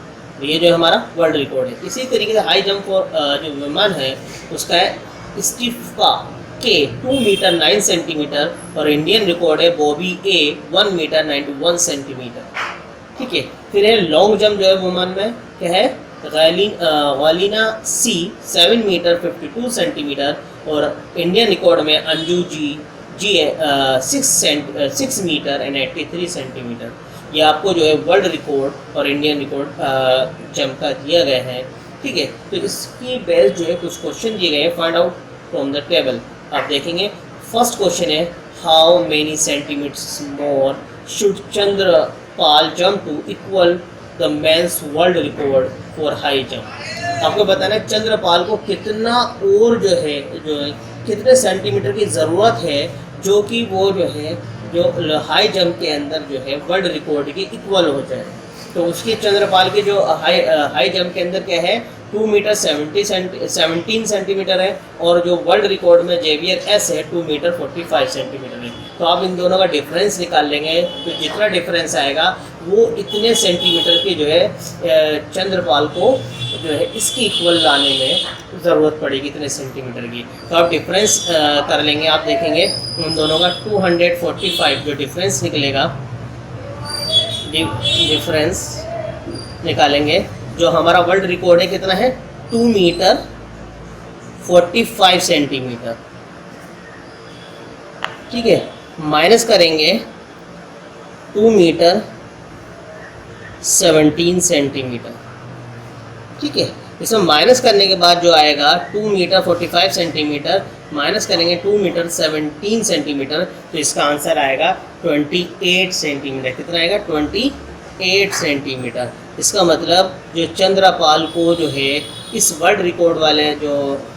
S1: ये जो हमारा वर्ल्ड रिकॉर्ड है। इसी तरीके से हाई जंप फॉर जो विमान है उसका है स्टीफा के 2 मीटर 9 सेंटीमीटर। और इंडियन रिकॉर्ड है बॉबी ए 1 मीटर 91 सेंटीमीटर, ठीक है। फिर है लॉन्ग जंप जो है वुमन में क्या है, गालिना सी 7 मीटर 52 सेंटीमीटर। और इंडियन रिकॉर्ड में Anju ji 6 metre and 83 centimetre. ये आपको जो है वर्ल्ड रिकॉर्ड और इंडियन रिकॉर्ड जंप का दिया गया है, ठीक है। तो इसकी बेस जो है कुछ क्वेश्चन दिए गए हैं, find out from the table. आप देखेंगे फर्स्ट क्वेश्चन है, how many centimetres more should Chandrapal jump to equal the men's world record for high jump. आपको बताना है चंद्रपाल को कितना और जो है कितने सेंटीमीटर की ज़रूरत है जो कि वो जो है जो हाई जंप के अंदर जो है वर्ल्ड रिकॉर्ड के इक्वल हो जाए। तो उसकी चंद्रपाल की जो हाई जंप के अंदर क्या है 2 मीटर 17 सेंटीमीटर है, और जो वर्ल्ड रिकॉर्ड में जेवियर एस है 2 मीटर 45 सेंटीमीटर है। तो आप इन दोनों का डिफरेंस निकाल लेंगे, तो जितना डिफरेंस आएगा वो इतने सेंटीमीटर की जो है चंद्रपाल को जो है इसकी इक्वल लाने में ज़रूरत पड़ेगी, इतने सेंटीमीटर की। तो आप डिफरेंस कर लेंगे, आप देखेंगे उन दोनों का 245 जो डिफरेंस निकलेगा, डिफरेंस निकालेंगे। जो हमारा वर्ल्ड रिकॉर्ड है कितना है 2 मीटर 45 सेंटीमीटर, ठीक है, माइनस करेंगे 2 मीटर 17 सेंटीमीटर, ठीक है। इसमें माइनस करने के बाद जो आएगा 2 मीटर 45 सेंटीमीटर माइनस करेंगे 2 मीटर 17 सेंटीमीटर, तो इसका आंसर आएगा 28 सेंटीमीटर। कितना आएगा 28 सेंटीमीटर। इसका मतलब जो चंद्रपाल को जो है इस वर्ल्ड रिकॉर्ड वाले जो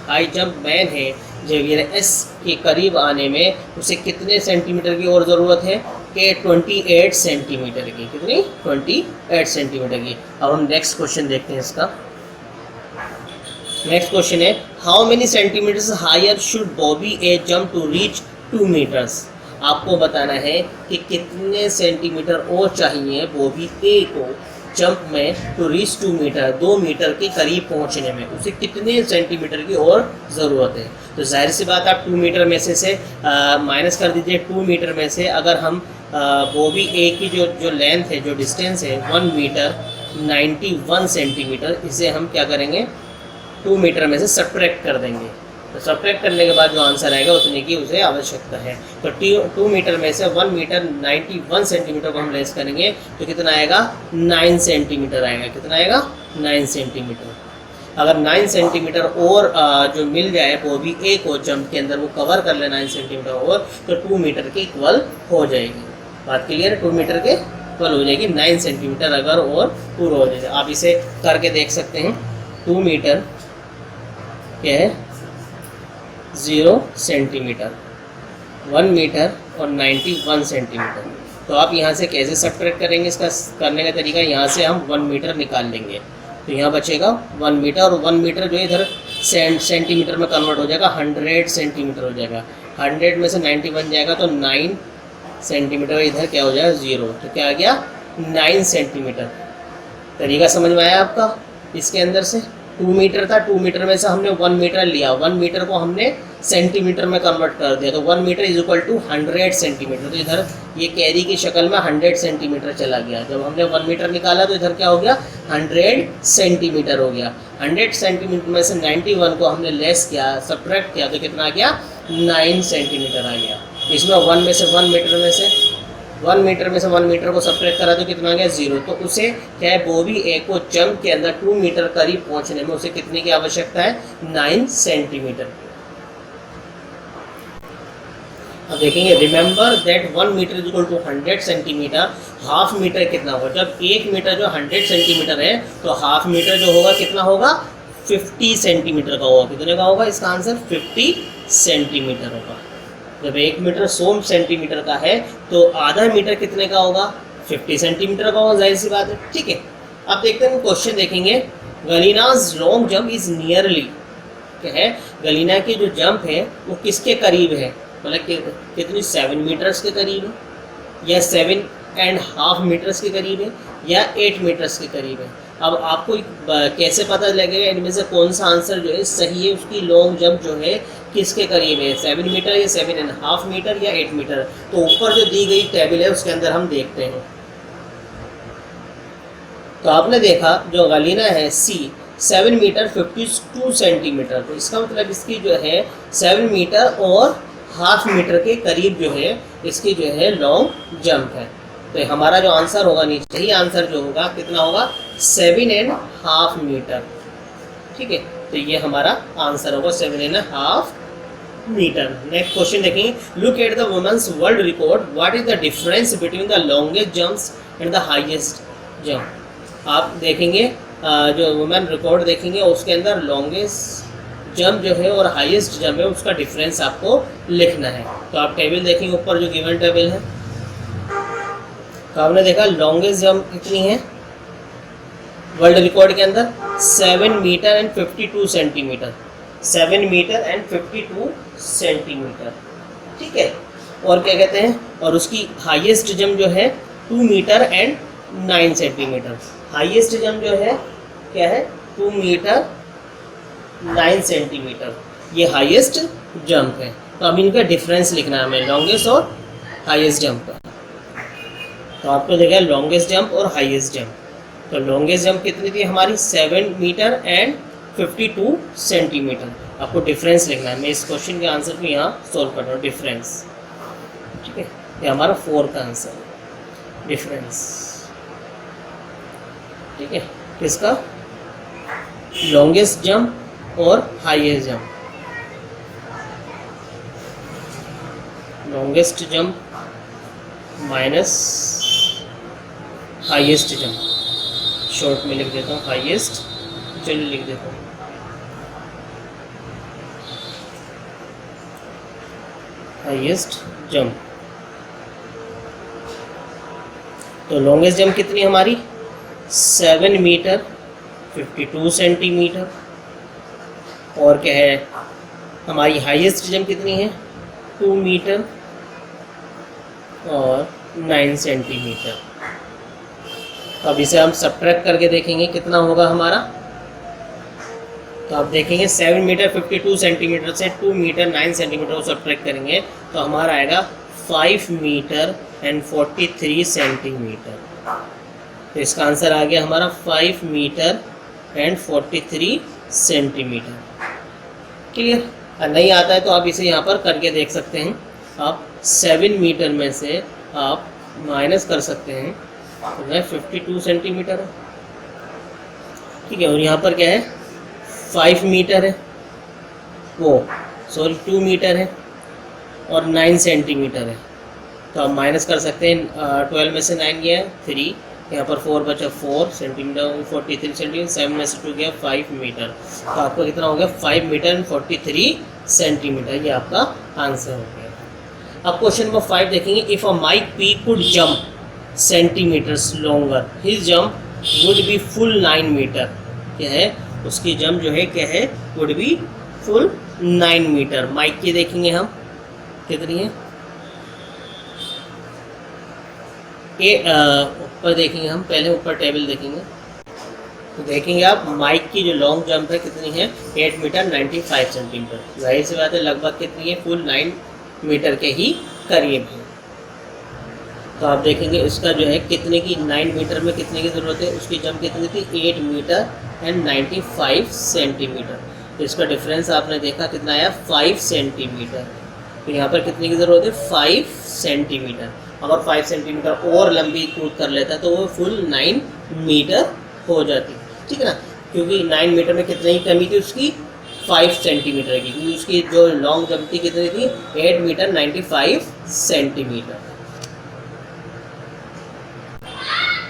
S1: हाई जंप मैन है जेवियर एस के करीब आने में उसे कितने सेंटीमीटर की और ज़रूरत है कि 28 सेंटीमीटर की। कितनी 28 सेंटीमीटर की। अब हम नेक्स्ट क्वेश्चन देखते हैं इसका। नेक्स्ट क्वेश्चन है how many centimetres higher should Bobby A jump to reach 2 metres. आपको बताना है कि कितने सेंटीमीटर और चाहिए बॉबी ए को जंप में टू रीच 2 मीटर, 2 मीटर के करीब पहुंचने में उसे कितने सेंटीमीटर की और ज़रूरत है। तो जाहिर सी बात आप 2 मीटर में से माइनस कर दीजिए। 2 मीटर में से अगर हम बॉबी ए की जो लेंथ है, जो डिस्टेंस है 1 मीटर 91 सेंटीमीटर, इसे हम क्या करेंगे 2 मीटर में से सब्ट्रैक्ट कर देंगे। तो सब्ट्रैक्ट करने के बाद जो आंसर आएगा उतने की उसे आवश्यकता है। तो 2 मीटर में से 1 मीटर 91 सेंटीमीटर को हम लेस करेंगे तो कितना आएगा 9 सेंटीमीटर आएगा। कितना आएगा 9 सेंटीमीटर। अगर 9 सेंटीमीटर और जो मिल जाए वो भी ए को जंप के अंदर वो कवर कर ले 9 सेंटीमीटर और, तो 2 मीटर के इक्वल हो जाएगी। बात क्लियर है, 2 मीटर के इक्वल हो जाएगी 9 सेंटीमीटर अगर और पूरा हो जाएगा। आप इसे करके देख सकते हैं। 2 मीटर क्या है 0 सेंटीमीटर, 1 मीटर और 91 सेंटीमीटर। तो आप यहाँ से कैसे सब्ट्रैक्ट करेंगे, इसका करने का तरीका यहाँ से हम 1 मीटर निकाल लेंगे। तो यहाँ बचेगा 1 मीटर, और 1 मीटर जो इधर सेंटीमीटर में कन्वर्ट हो जाएगा 100 सेंटीमीटर हो जाएगा। 100 में से 91 जाएगा तो 9 सेंटीमीटर, इधर क्या हो जाएगा 0, तो क्या आ गया 9 सेंटीमीटर। तरीका समझ में आया आपका। इसके अंदर से 2 मीटर था, 2 मीटर में से हमने 1 मीटर लिया, 1 मीटर को हमने सेंटीमीटर में कन्वर्ट कर दिया, तो 1 metre is equal to 100 centimetre. तो इधर ये कैरी की शक्ल में 100 सेंटीमीटर चला गया। जब हमने 1 मीटर निकाला तो इधर क्या हो गया 100 सेंटीमीटर हो गया। 100 सेंटीमीटर में से 91 को हमने लेस किया, सब्ट्रैक्ट किया, तो कितना आ गया 9 सेंटीमीटर आ गया। इसमें 1 मीटर में से 1 मीटर को सब्ट्रैक्ट करा तो कितना आ गया 0। तो उसे क्या है बॉबी ए को जंप के अंदर 2 मीटर करीब पहुंचने में उसे कितने की आवश्यकता है 9 सेंटीमीटर। अब देखेंगे remember that 1 metre is equal to 100 centimetre. Half metre कितना होगा, जब 1 मीटर जो 100 सेंटीमीटर है तो हाफ मीटर जो होगा कितना होगा 50 सेंटीमीटर का होगा। कितने का होगा, इसका आंसर 50 सेंटीमीटर होगा। जब 1 मीटर 100 सेंटीमीटर का है तो आधा मीटर कितने का होगा 50 सेंटीमीटर का होगा, जाहिर सी बात है। ठीक है, अब देखते हैं क्वेश्चन देखेंगे। गलीनाज लॉन्ग जंप इज नियरली, क्या है गलीना की जो जंप है वो किसके करीब है, मतलब कितनी 7 मीटर्स के करीब है या 7.5 मीटर्स के करीब है या 8 मीटर्स के करीब है। अब आपको कैसे पता लगेगा इनमें से कौन सा आंसर जो है सही है, उसकी लॉन्ग जंप जो है किसके करीब है, 7 मीटर या 7.5 मीटर या 8 मीटर। तो ऊपर जो दी गई टेबल है उसके अंदर हम देखते हैं। तो आपने देखा जो गलीना है सी 7 मीटर 52 सेंटीमीटर, तो इसका मतलब इसकी जो है 7 मीटर और हाफ मीटर के करीब जो है इसकी जो है लॉन्ग जंप है। तो हमारा जो आंसर होगा नीचे ही आंसर जो होगा कितना होगा 7.5 मीटर। ठीक है, तो ये हमारा आंसर होगा 7.5 मीटर। नेक्स्ट क्वेश्चन देखेंगे। Look at the women's world record, what is the difference between the longest jumps and the highest jump. आप देखेंगे जो वुमेन रिकॉर्ड देखेंगे उसके अंदर लॉन्गेस्ट जंप जो है और हाईएस्ट जंप है उसका डिफरेंस आपको लिखना है। तो आप टेबल देखेंगे ऊपर जो गिवन टेबल है, तो आपने देखा लॉन्गेस्ट जंप कितनी है वर्ल्ड रिकॉर्ड के अंदर 7 metre and 52 centimetre, 7 metre and 52 centimetre, ठीक है। और क्या कहते हैं, और उसकी हाईएस्ट जंप जो है 2 metre and 9 centimetre, highest jump जो है क्या है 2 मीटर 9 सेंटीमीटर, ये हाईएस्ट जंप है। तो अब इनका डिफरेंस लिखना है हमें, लॉन्गेस्ट और हाईएस्ट जंप का। तो आपको देखा लॉन्गेस्ट जंप और हाईएस्ट जंप। तो लॉन्गेस्ट जंप कितनी थी हमारी 7 मीटर एंड 52 सेंटीमीटर। आपको डिफरेंस लिखना है। मैं इस क्वेश्चन के आंसर को यहाँ सॉल्व कर रहा हूँ, डिफरेंस, ठीक है। ये हमारा 4 का आंसर है, डिफरेंस, ठीक है, किसका, लॉन्गेस्ट जंप और highest jump. Longest jump minus highest jump, short में लिख देता हूँ हाईएस्ट, चलिए लिख देता हूँ हाईएस्ट जंप। तो लॉन्गेस्ट जंप कितनी हमारी 7 मीटर 52 सेंटीमीटर, और क्या है हमारी हाईएस्ट जंप कितनी है 2 मीटर और 9 सेंटीमीटर। अब इसे हम सब्ट्रैक्ट करके देखेंगे कितना होगा हमारा। तो आप देखेंगे 7 मीटर 52 सेंटीमीटर से 2 मीटर 9 सेंटीमीटर को सब्ट्रैक्ट करेंगे तो हमारा आएगा 5 मीटर एंड 43 सेंटीमीटर। तो इसका आंसर आ गया हमारा 5 मीटर एंड 43 सेंटीमीटर। क्लियर? नहीं आता है तो आप इसे यहाँ पर करके देख सकते हैं। आप 7 मीटर में से आप माइनस कर सकते हैं तो वह 52 सेंटीमीटर है, ठीक है। और यहाँ पर क्या है 5 मीटर है, वो सॉरी 2 मीटर है और 9 सेंटीमीटर है। तो आप माइनस कर सकते हैं, 12 में से 9 गया 3, यहाँ पर 4 बचा 4 सेंटीमीटर 43 सेंटीमीटर, 7 में से 2 गया 5 मीटर। तो आपका कितना हो गया 5 मीटर एंड 43 सेंटीमीटर, ये आपका आंसर हो गया। अब क्वेश्चन नंबर 5 देखेंगे। If a Mike P could jump centimetres longer his jump would be full 9 metre. क्या है उसकी जंप जो है क्या है would be full 9 metre. Mike की देखेंगे हम कितनी है, ऊपर देखेंगे हम, पहले ऊपर टेबल देखेंगे तो देखेंगे आप माइक की जो लॉन्ग जंप है कितनी है 8 मीटर 95 सेंटीमीटर। जाहिर सी बात है लगभग कितनी है फुल 9 मीटर के ही करीब है। तो आप देखेंगे इसका जो है कितने की 9 मीटर में कितने की ज़रूरत है, उसकी जंप कितनी थी 8 मीटर एंड 95 सेंटीमीटर। तो इसका डिफरेंस आपने देखा कितना आया 5 सेंटीमीटर। तो यहाँ पर कितने की ज़रूरत है 5 सेंटीमीटर। अगर 5 सेंटीमीटर और लंबी कूद कर लेता तो वो फुल 9 मीटर हो जाती, ठीक है ना। क्योंकि 9 मीटर में कितने की कमी थी उसकी 5 सेंटीमीटर की, क्योंकि उसकी जो लॉन्ग जंप थी कितनी थी 8 मीटर 95 सेंटीमीटर।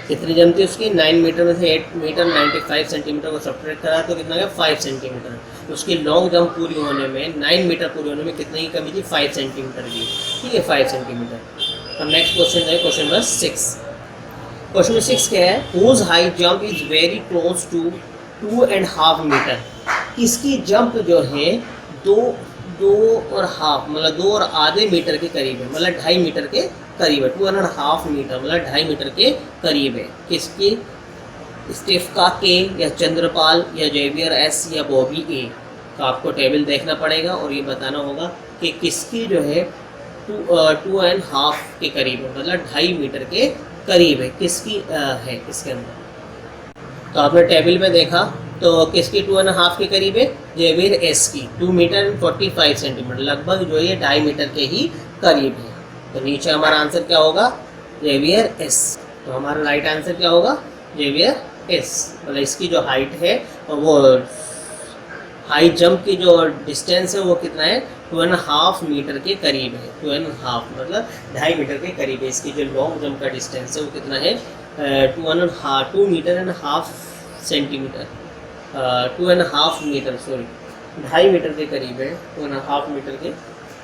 S1: कितनी जंप थी उसकी 9 मीटर में से 8 मीटर 95 सेंटीमीटर को सब्ट्रैक्ट करा तो कितना गया 5 सेंटीमीटर। उसकी लॉन्ग जंप पूरी होने में 9 मीटर पूरी होने में कितने की कमी थी 5 सेंटीमीटर की, ठीक है 5 सेंटीमीटर। अब नेक्स्ट क्वेश्चन है क्वेश्चन नंबर 6। क्वेश्चन नंबर 6 क्या है, whose high jump is very close to 2.5 metre. इसकी जंप जो है 2.5 मतलब 2 और आधे मीटर के करीब है, मतलब 2.5 मीटर के करीब है। 2.5 मीटर मतलब 2.5 मीटर के करीब है। किसकी, स्टेफका के या चंद्रपाल या जेवियर एस या बॉबी ए। तो आपको टेबल देखना पड़ेगा और ये बताना होगा कि किसकी जो है 2.5 के करीब है, मतलब 2.5 मीटर के करीब है, किसकी है इसके अंदर। तो आपने टेबल में देखा तो किसकी 2.5 के करीब है, जेवियर एस की 2 मीटर 45 सेंटीमीटर, लगभग जो है 2.5 मीटर के ही करीब है। तो नीचे हमारा आंसर क्या होगा जेवियर एस। तो हमारा राइट आंसर क्या होगा जेवियर एस। मतलब इसकी जो हाइट है वो हाई जंप की जो डिस्टेंस है वो कितना है 2.5 मीटर के करीब है। 2.5 मतलब 2.5 मीटर के करीब है। इसकी जो लॉन्ग जंप का डिस्टेंस है वो कितना है 2 metre and half centimetre, 2.5 metre sorry 2.5 metre के करीब है, 2.5 मीटर के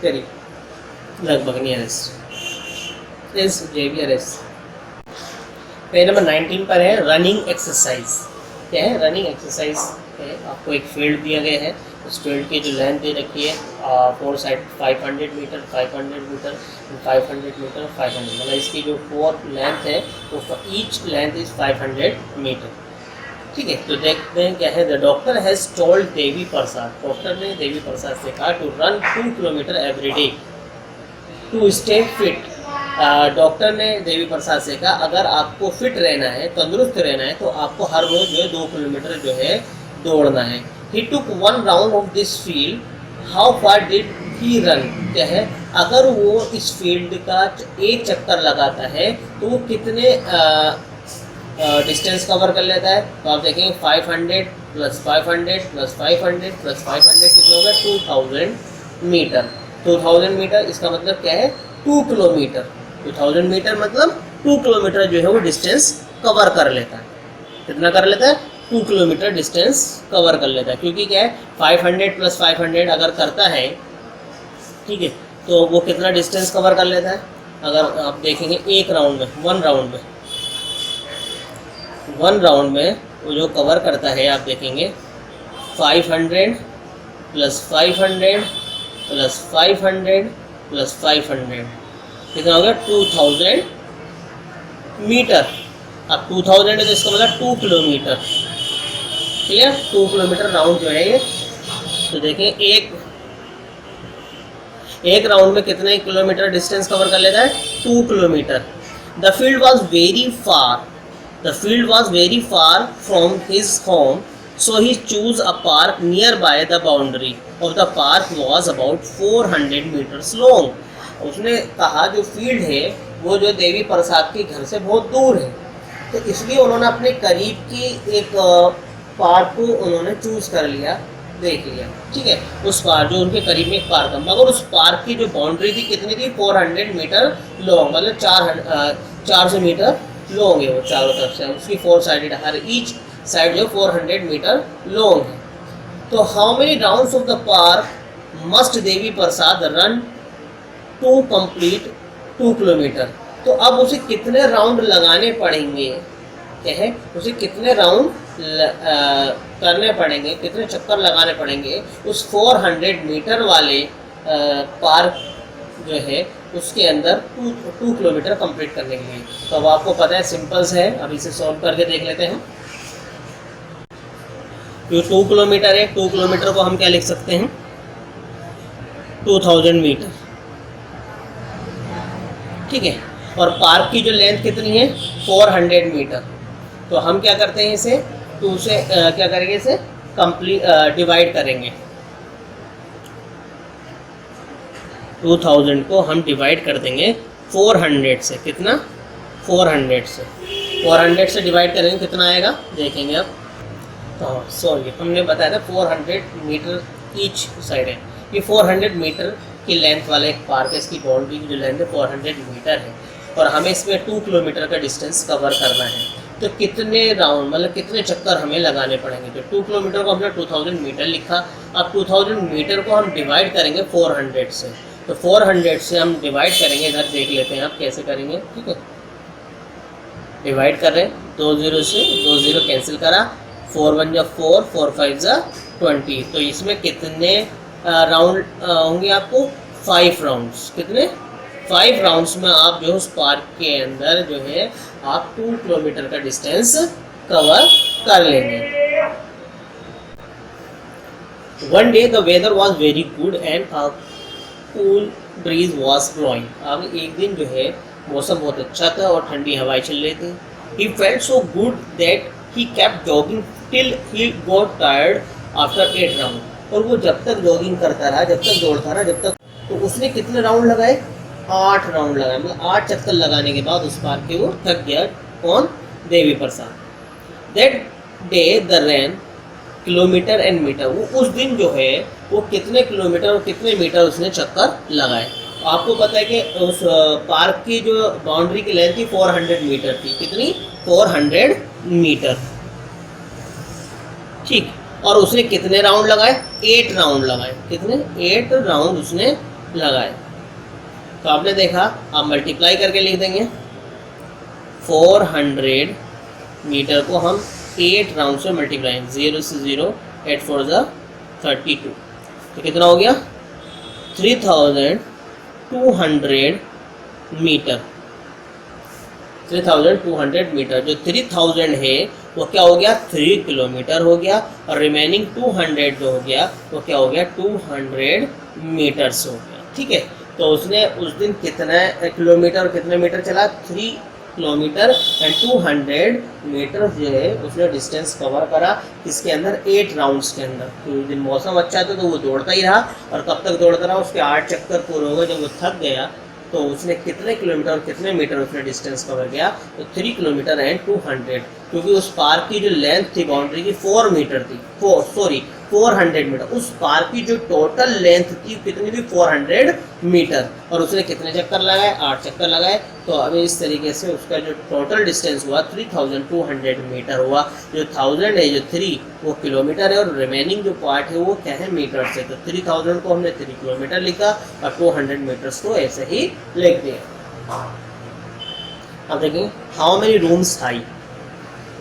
S1: करीब लगभग nearest is Xavier S. Page number 19 पर है रनिंग एक्सरसाइज। क्या है? रनिंग एक्सरसाइज है। आपको एक फील्ड दिया गया है, उस फील्ड की जो लेंथ दे रखी है 4 साइड 500 मीटर 500 मीटर 500 मीटर 500, मतलब इसकी जो 4 लेंथ है वो ईच लेंथ इज 500 मीटर। ठीक है, तो देखते हैं क्या है। The doctor has told Devi Prasad, doctor ने देवी प्रसाद से कहा to run 2 kilometre every day to stay fit. Doctor ने देवी प्रसाद से कहा अगर आपको फिट रहना है, तंदुरुस्त रहना है, तो आपको हर रोज़ जो है 2 किलोमीटर जो है दौड़ना है। ही टुक 1 round of this field, how far did he run. क्या है? अगर वो इस फील्ड का एक चक्कर लगाता है तो वो कितने डिस्टेंस कवर कर लेता है? तो आप देखेंगे 500 + 500 + 500 + 500 कितना होगा? 2000 मीटर। 2000 मीटर इसका मतलब क्या है? 2 किलोमीटर। 2000 मीटर मतलब 2 किलोमीटर जो है वो डिस्टेंस कवर कर लेता है। कितना कर लेता है? 2 किलोमीटर डिस्टेंस कवर कर लेता है। क्योंकि क्या है, 500 + 500 अगर करता है, ठीक है, तो वो कितना डिस्टेंस कवर कर लेता है? अगर आप देखेंगे एक राउंड में, वन राउंड में वो जो कवर करता है, आप देखेंगे 500 + 500 + 500 + 500 कितना हो गया? 2000 मीटर। अब 2000 है तो इसका मतलब 2 किलोमीटर। ठीक है, 2 किलोमीटर राउंड जो है ये। तो देखें एक राउंड में कितने किलोमीटर डिस्टेंस कवर कर लेता है? 2 kilometre. The field was very far from his home, so he choose a park nearby the boundary of the park was about 400 metres long. उसने कहा जो फील्ड है वो जो देवी प्रसाद के घर से बहुत दूर है, तो इसलिए उन्होंने अपने करीब की एक पार्क को उन्होंने चूज़ कर लिया, देख लिया। ठीक है, उस पार्क जो उनके करीब में एक पार्क है, मगर उस पार्क की जो बाउंड्री थी कितनी थी? 400 मीटर लॉन्ग, मतलब 400 मीटर लॉन्ग है वो चारों तरफ से। उसकी 4 साइडेड, हर ईच साइड जो 400 मीटर लॉन्ग है। तो how many rounds of the park must Devi Prasad run to complete 2 kilometre? तो अब उसे कितने राउंड लगाने पड़ेंगे? क्या है, उसे कितने राउंड करने पड़ेंगे, कितने चक्कर लगाने पड़ेंगे उस 400 मीटर वाले पार्क जो है उसके अंदर 2 किलोमीटर कंप्लीट करने के लिए? तो अब आपको पता है, सिंपल्स है, अब इसे सॉल्व करके देख लेते हैं। जो 2 किलोमीटर है, 2 किलोमीटर को हम क्या लिख सकते हैं? 2000 मीटर। ठीक है, और पार्क की जो लेंथ कितनी है? 400 मीटर। तो हम क्या करते हैं, इसे 2 से क्या करेंगे, इसे डिवाइड करेंगे। 2000 को हम डिवाइड कर देंगे 400 से। कितना? 400 से। 400 से डिवाइड करेंगे कितना आएगा, देखेंगे अब। तो सॉरी, हमने बताया था 400 मीटर ईच साइड है। ये 400 मीटर की लेंथ वाला एक पार्क है, इसकी बाउंड्री की जो लेंथ है 400 मीटर है, और हमें इसमें 2 किलोमीटर का डिस्टेंस कवर करना है। तो कितने राउंड, मतलब कितने चक्कर हमें लगाने पड़ेंगे? तो 2 किलोमीटर को हमने 2000 मीटर लिखा। अब 2000 मीटर को हम डिवाइड करेंगे 400 से। तो 400 से हम डिवाइड करेंगे, इधर देख लेते हैं आप कैसे करेंगे। ठीक है, डिवाइड कर रहे हैं, 2 0 से 2 0 कैंसिल करा, 4 1 जा 4, 4 5 जा 20। तो इसमें कितने राउंड होंगे आपको? 5 राउंड्स। कितने? 5 राउंड्स में आप जो उस पार्क के अंदर जो है आप 2 किलोमीटर का डिस्टेंस कवर कर लेंगे। One day the weather was very good and a cool breeze was blowing. अब एक दिन जो है मौसम बहुत अच्छा था और ठंडी हवाएं चल रही थी। He felt so good that he kept jogging till he got tired after 8 round. और वो जब तक जॉगिंग करता रहा, जब तक दौड़ता रहा, जब तक, तो उसने कितने राउंड लगाए? 8 राउंड लगाए, मतलब 8 चक्कर लगाने के बाद उस पार्क के वो थक गया। कौन? Devi Prasad. That day the ran kilometre and metre. वो उस दिन जो है वो कितने किलोमीटर और कितने मीटर उसने चक्कर लगाए? आपको पता है कि उस पार्क की जो बाउंड्री की लेंथ थी 400 मीटर थी। कितनी? 400 मीटर। ठीक, और उसने कितने राउंड लगाए? 8 राउंड लगाए। कितने? 8 राउंड उसने लगाए। तो आपने देखा, आप मल्टीप्लाई करके लिख देंगे 400 मीटर को हम 8 राउंड से मल्टीप्लाई, 0 से 0, 8 4 ज़ा 32, तो कितना हो गया? 3200 मीटर। 3200 मीटर, जो 3000 है वो क्या हो गया? 3 किलोमीटर हो गया, और रिमेनिंग 200 जो हो गया वो क्या हो गया? 200 मीटर्स हो गया। ठीक है, तो उसने उस दिन कितना किलोमीटर और कितने मीटर चला? 3 किलोमीटर एंड 200 मीटर जो है उसने डिस्टेंस कवर करा, इसके अंदर 8 राउंड्स के अंदर। तो उस दिन मौसम अच्छा था तो वो दौड़ता ही रहा, और कब तक दौड़ता रहा? उसके 8 चक्कर पूरे हो गए। जब वो थक गया तो उसने कितने किलोमीटर और कितने मीटर उसने डिस्टेंस कवर किया? तो 3 किलोमीटर एंड 200, क्योंकि उस पार्क की जो लेंथ थी बाउंड्री की 4 मीटर थी, 400 मीटर। उस पार्क की जो टोटल लेंथ थी कितनी थी? 400 मीटर, और उसने कितने चक्कर लगाए? 8 चक्कर लगाए। तो अभी इस तरीके से उसका जो टोटल डिस्टेंस हुआ 3200 मीटर हुआ। जो 1000 है, जो 3 वो किलोमीटर है, और रिमेनिंग जो पार्ट है वो क्या है? मीटर से। तो 3000 को हमने 3 किलोमीटर लिखा, और 200 मीटर्स को ऐसे ही लिख दिया। अब देखेंगे how many rooms high,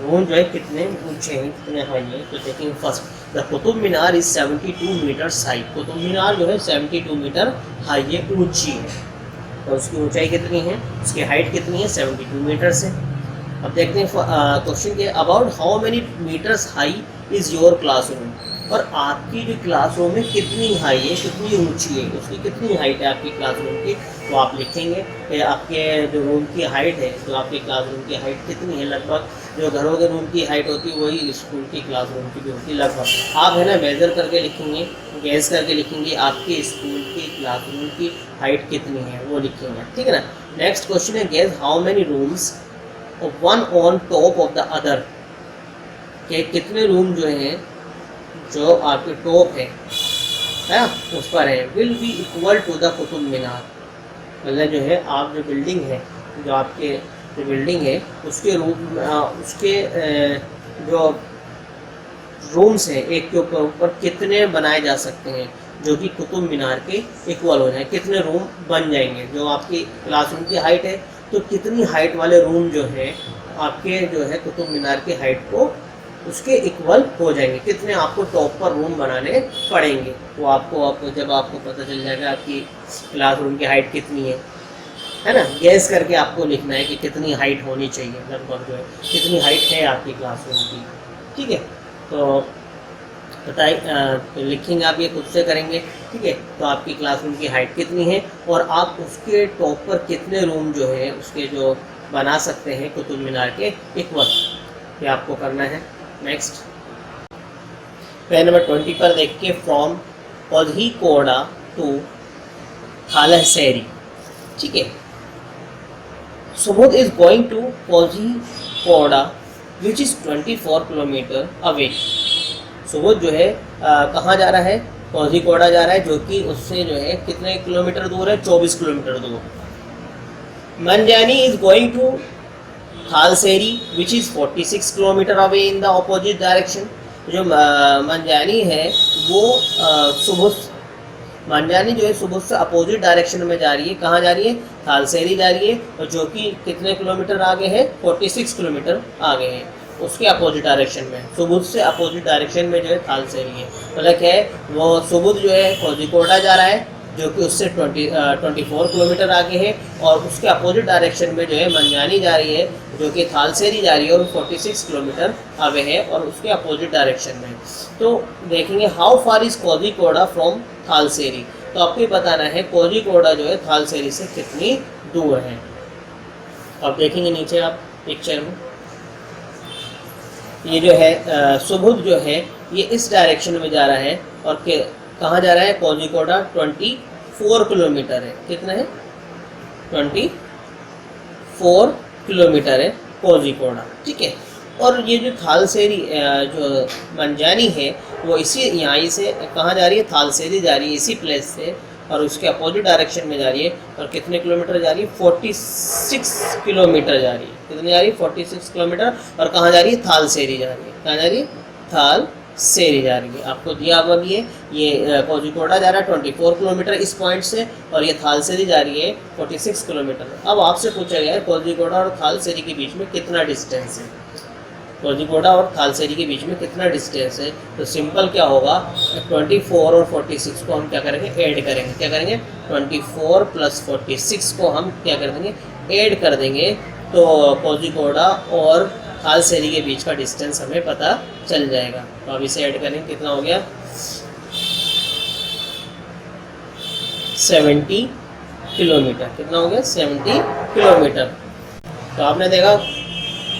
S1: room जो है कितने ऊंचे हैं, कितने हाई है। तो देखेंगे first, the Qutub Minar is 72 metres high. Qutub Minar जो है 72 मीटर हाई है, ऊंची है। तो उसकी ऊंचाई कितनी है? उसकी हाइट कितनी है? 72 मीटर्स है। अब देखते हैं क्वेश्चन के, about how many metres high is your classroom, और आपकी जो क्लासरूम है कितनी हाई है, कितनी ऊंची है, उसकी कितनी हाइट है आपकी क्लासरूम की, वो आप लिखेंगे कि आपके जो रूम की हाइट है, तो आपके क्लासरूम की हाइट कितनी है। लगभग जो घरों के रूम की हाइट होती है वही स्कूल की क्लासरूम की भी होती है लगभग। आप है ना मेजर करके लिखेंगे, गैस करके लिखेंगे आपके स्कूल की क्लासरूम की हाइट कितनी है, वो लिखेंगे। ठीक है ना। नेक्स्ट क्वेश्चन है, gas how many rooms one on top of the other, के कितने रूम जो हैं जो आपके टॉप है उस पर है, will be equal to the Qutub Minar. मतलब जो है आप जो बिल्डिंग है, जो आपके जो बिल्डिंग है उसके रूम उसके जो रूम्स हैं एक के ऊपर कितने बनाए जा सकते हैं जो कि कुतुब मीनार के इक्वल हो जाए। कितने रूम बन जाएंगे? जो आपकी क्लासरूम की हाइट है, तो कितनी हाइट वाले रूम जो है आपके जो है कुतुब मीनार की हाइट को उसके इक्वल हो जाएंगे। कितने आपको टॉप पर रूम बनाने पड़ेंगे, वो आपको जब आपको पता चल जाएगा आपकी क्लासरूम की हाइट कितनी है ना। गैस करके आपको लिखना है कि कितनी हाइट होनी चाहिए, लगभग जो है कितनी हाइट है आपकी क्लासरूम की। ठीक है, तो बताइए, लिखेंगे आप ये खुद से करेंगे। ठीक है, तो आपकी क्लासरूम की हाइट कितनी है और आप उसके टॉप पर कितने रूम जो है उसके जो बना सकते हैं कुतुब मीनार के इक्वल, ये आपको करना है। नेक्स्ट पेज नंबर 20 पर देखिए, फ्रॉम कोझीकोडा टू थालहसेरी। ठीक है, Subodh is going to Kozhikode which is 24 kilometre away. Subodh जो है कहाँ जा रहा है? कोझीकोडा जा रहा है, जो कि उससे जो है कितने किलोमीटर दूर है? 24 किलोमीटर दूर। Manjani is going to Thalassery which is 46 kilometre away in the opposite direction. जो मंजानी है वो मंजानी जो है सुबह से अपोजिट डायरेक्शन में जा रही है। कहाँ जा रही है? थालसेरी जा रही है, और जो कि कितने किलोमीटर आगे है? 46 किलोमीटर आगे है, उसके अपोजिट डायरेक्शन में। सुबुध से अपोजिट डायरेक्शन में जो है थालसेरी है। मतलब क्या है, वो सुबुध जो है कोझीकोडा जा रहा है जो कि उससे 24 किलोमीटर आगे है, और उसके अपोजिट डायरेक्शन में जो है मंजानी जा रही है जो कि थालसेरी जा रही है और 46 किलोमीटर आगे है और उसके अपोजिट डायरेक्शन में। तो देखेंगे हाउ फार इज़ कोझीकोडा फ्रॉम थालसेरी। तो आपको बताना है कोझीकोडा जो है थालसेरी से कितनी दूर है। अब देखेंगे नीचे आप पिक्चर में, ये जो है सुबुध जो है ये इस डायरेक्शन में जा रहा है, और कहाँ जा रहा है? कोझीकोडा 24 किलोमीटर है। कितना है? 24 किलोमीटर है कोझीकोडा। ठीक है, और ये जो थालसेरी जो मंजानी है वो इसी यहाँ से कहाँ जा रही है? थालसेरी जा रही है इसी प्लेस से, और उसके अपोजिट डायरेक्शन में जा रही है। और कितने किलोमीटर जा रही है? 46 किलोमीटर जा रही है। कितनी जा रही है? 46 किलोमीटर। और कहाँ जा रही है? थालसेरी जा रही है। कहाँ जा रही है? से जा रही है। आपको दिया हुआ भी है, ये कोझिकोड जा रहा है 24 किलोमीटर इस पॉइंट से, और ये थालसेरी जा रही है 46 किलोमीटर। अब आपसे पूछा गया है कोझिकोड और थालसेरी के बीच में कितना डिस्टेंस है, कोझिकोड और थालसेरी के बीच में कितना डिस्टेंस है। तो सिंपल क्या होगा, 24 और 46 को हम क्या करेंगे, ऐड करेंगे। क्या करेंगे, 24 + 46 को हम क्या कर देंगे, ऐड कर देंगे। तो कोझिकोड और थालसेरी के बीच का डिस्टेंस हमें पता चल जाएगा। तो अब इसे ऐड करेंगे, कितना हो गया, 70 किलोमीटर। कितना हो गया, 70 किलोमीटर। तो आपने देखा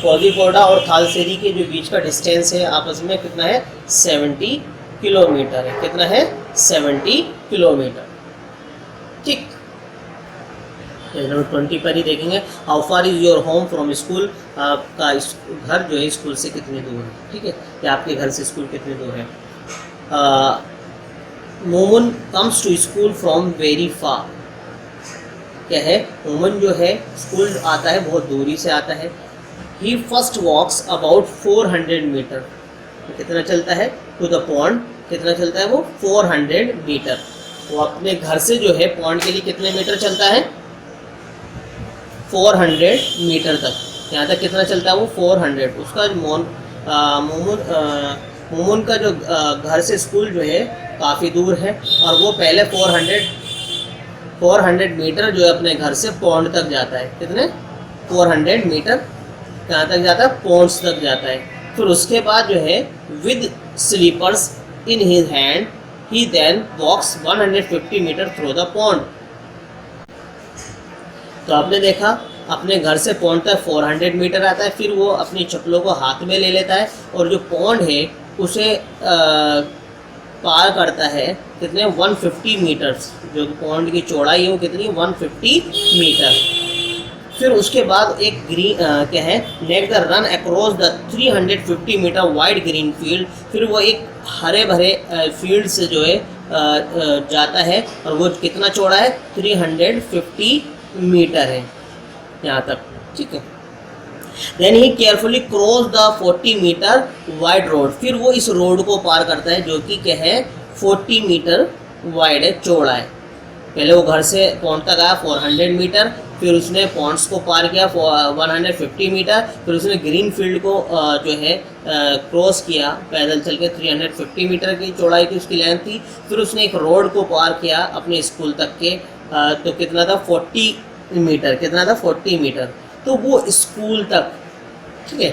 S1: कोझिकोड और थालसेरी के जो बीच का डिस्टेंस है आपस में कितना है, 70 किलोमीटर है। कितना है, 70 किलोमीटर। ठीक, नंबर 20 पर ही देखेंगे, how far is your home from school. आपका घर जो है स्कूल से कितनी दूर है। ठीक है, या आपके घर से स्कूल कितनी दूर है। Moman comes to school from very far. क्या है, मोमन जो है स्कूल आता है बहुत दूरी से आता है। ही फर्स्ट वॉक्स अबाउट 400 मीटर। कितना चलता है, टू द पॉन्ड कितना चलता है वो, 400 मीटर। वो अपने घर से जो है पॉन्ड के लिए कितने मीटर चलता है, 400 मीटर तक। यहाँ तक कितना चलता है वो, 400। उसका मोमन का जो घर से स्कूल जो है काफ़ी दूर है, और वो पहले 400 मीटर जो है अपने घर से पॉन्ड तक जाता है। कितने, 400 मीटर कहाँ तक जाता है, पॉन्ड्स तक जाता है। फिर उसके बाद जो है with slippers in his hand he then walks 150 metre through the pond. तो आपने देखा अपने घर से पॉन्ड तक 400 मीटर आता है, फिर वो अपनी चप्पलों को हाथ में ले लेता है और जो पॉन्ड है उसे पार करता है। कितने, 150 मीटर्स। जो पॉन्ड की चौड़ाई है वो कितनी, 150 मीटर। फिर उसके बाद एक ग्रीन क्या है, next the run across the 350 metre wide green field. फिर वो एक हरे भरे फील्ड से जो है जाता है, और वो कितना चौड़ा है, 350 मीटर है यहाँ तक। ठीक है, then he carefully cross the 40 metre wide road. फिर वो इस रोड को पार करता है जो कि क्या है, 40 मीटर वाइड है, चौड़ा है। पहले वो घर से पॉन्ड तक आया 400 मीटर, फिर उसने पॉन्ड्स को पार किया 150 मीटर, फिर उसने ग्रीन फील्ड को जो है क्रॉस किया पैदल चल के, 350 मीटर की चौड़ाई की उसकी लेंथ थी। फिर उसने एक रोड को पार किया अपने स्कूल तक के, तो कितना था, 40 मीटर। कितना था, 40 मीटर। तो वो स्कूल तक, ठीक है,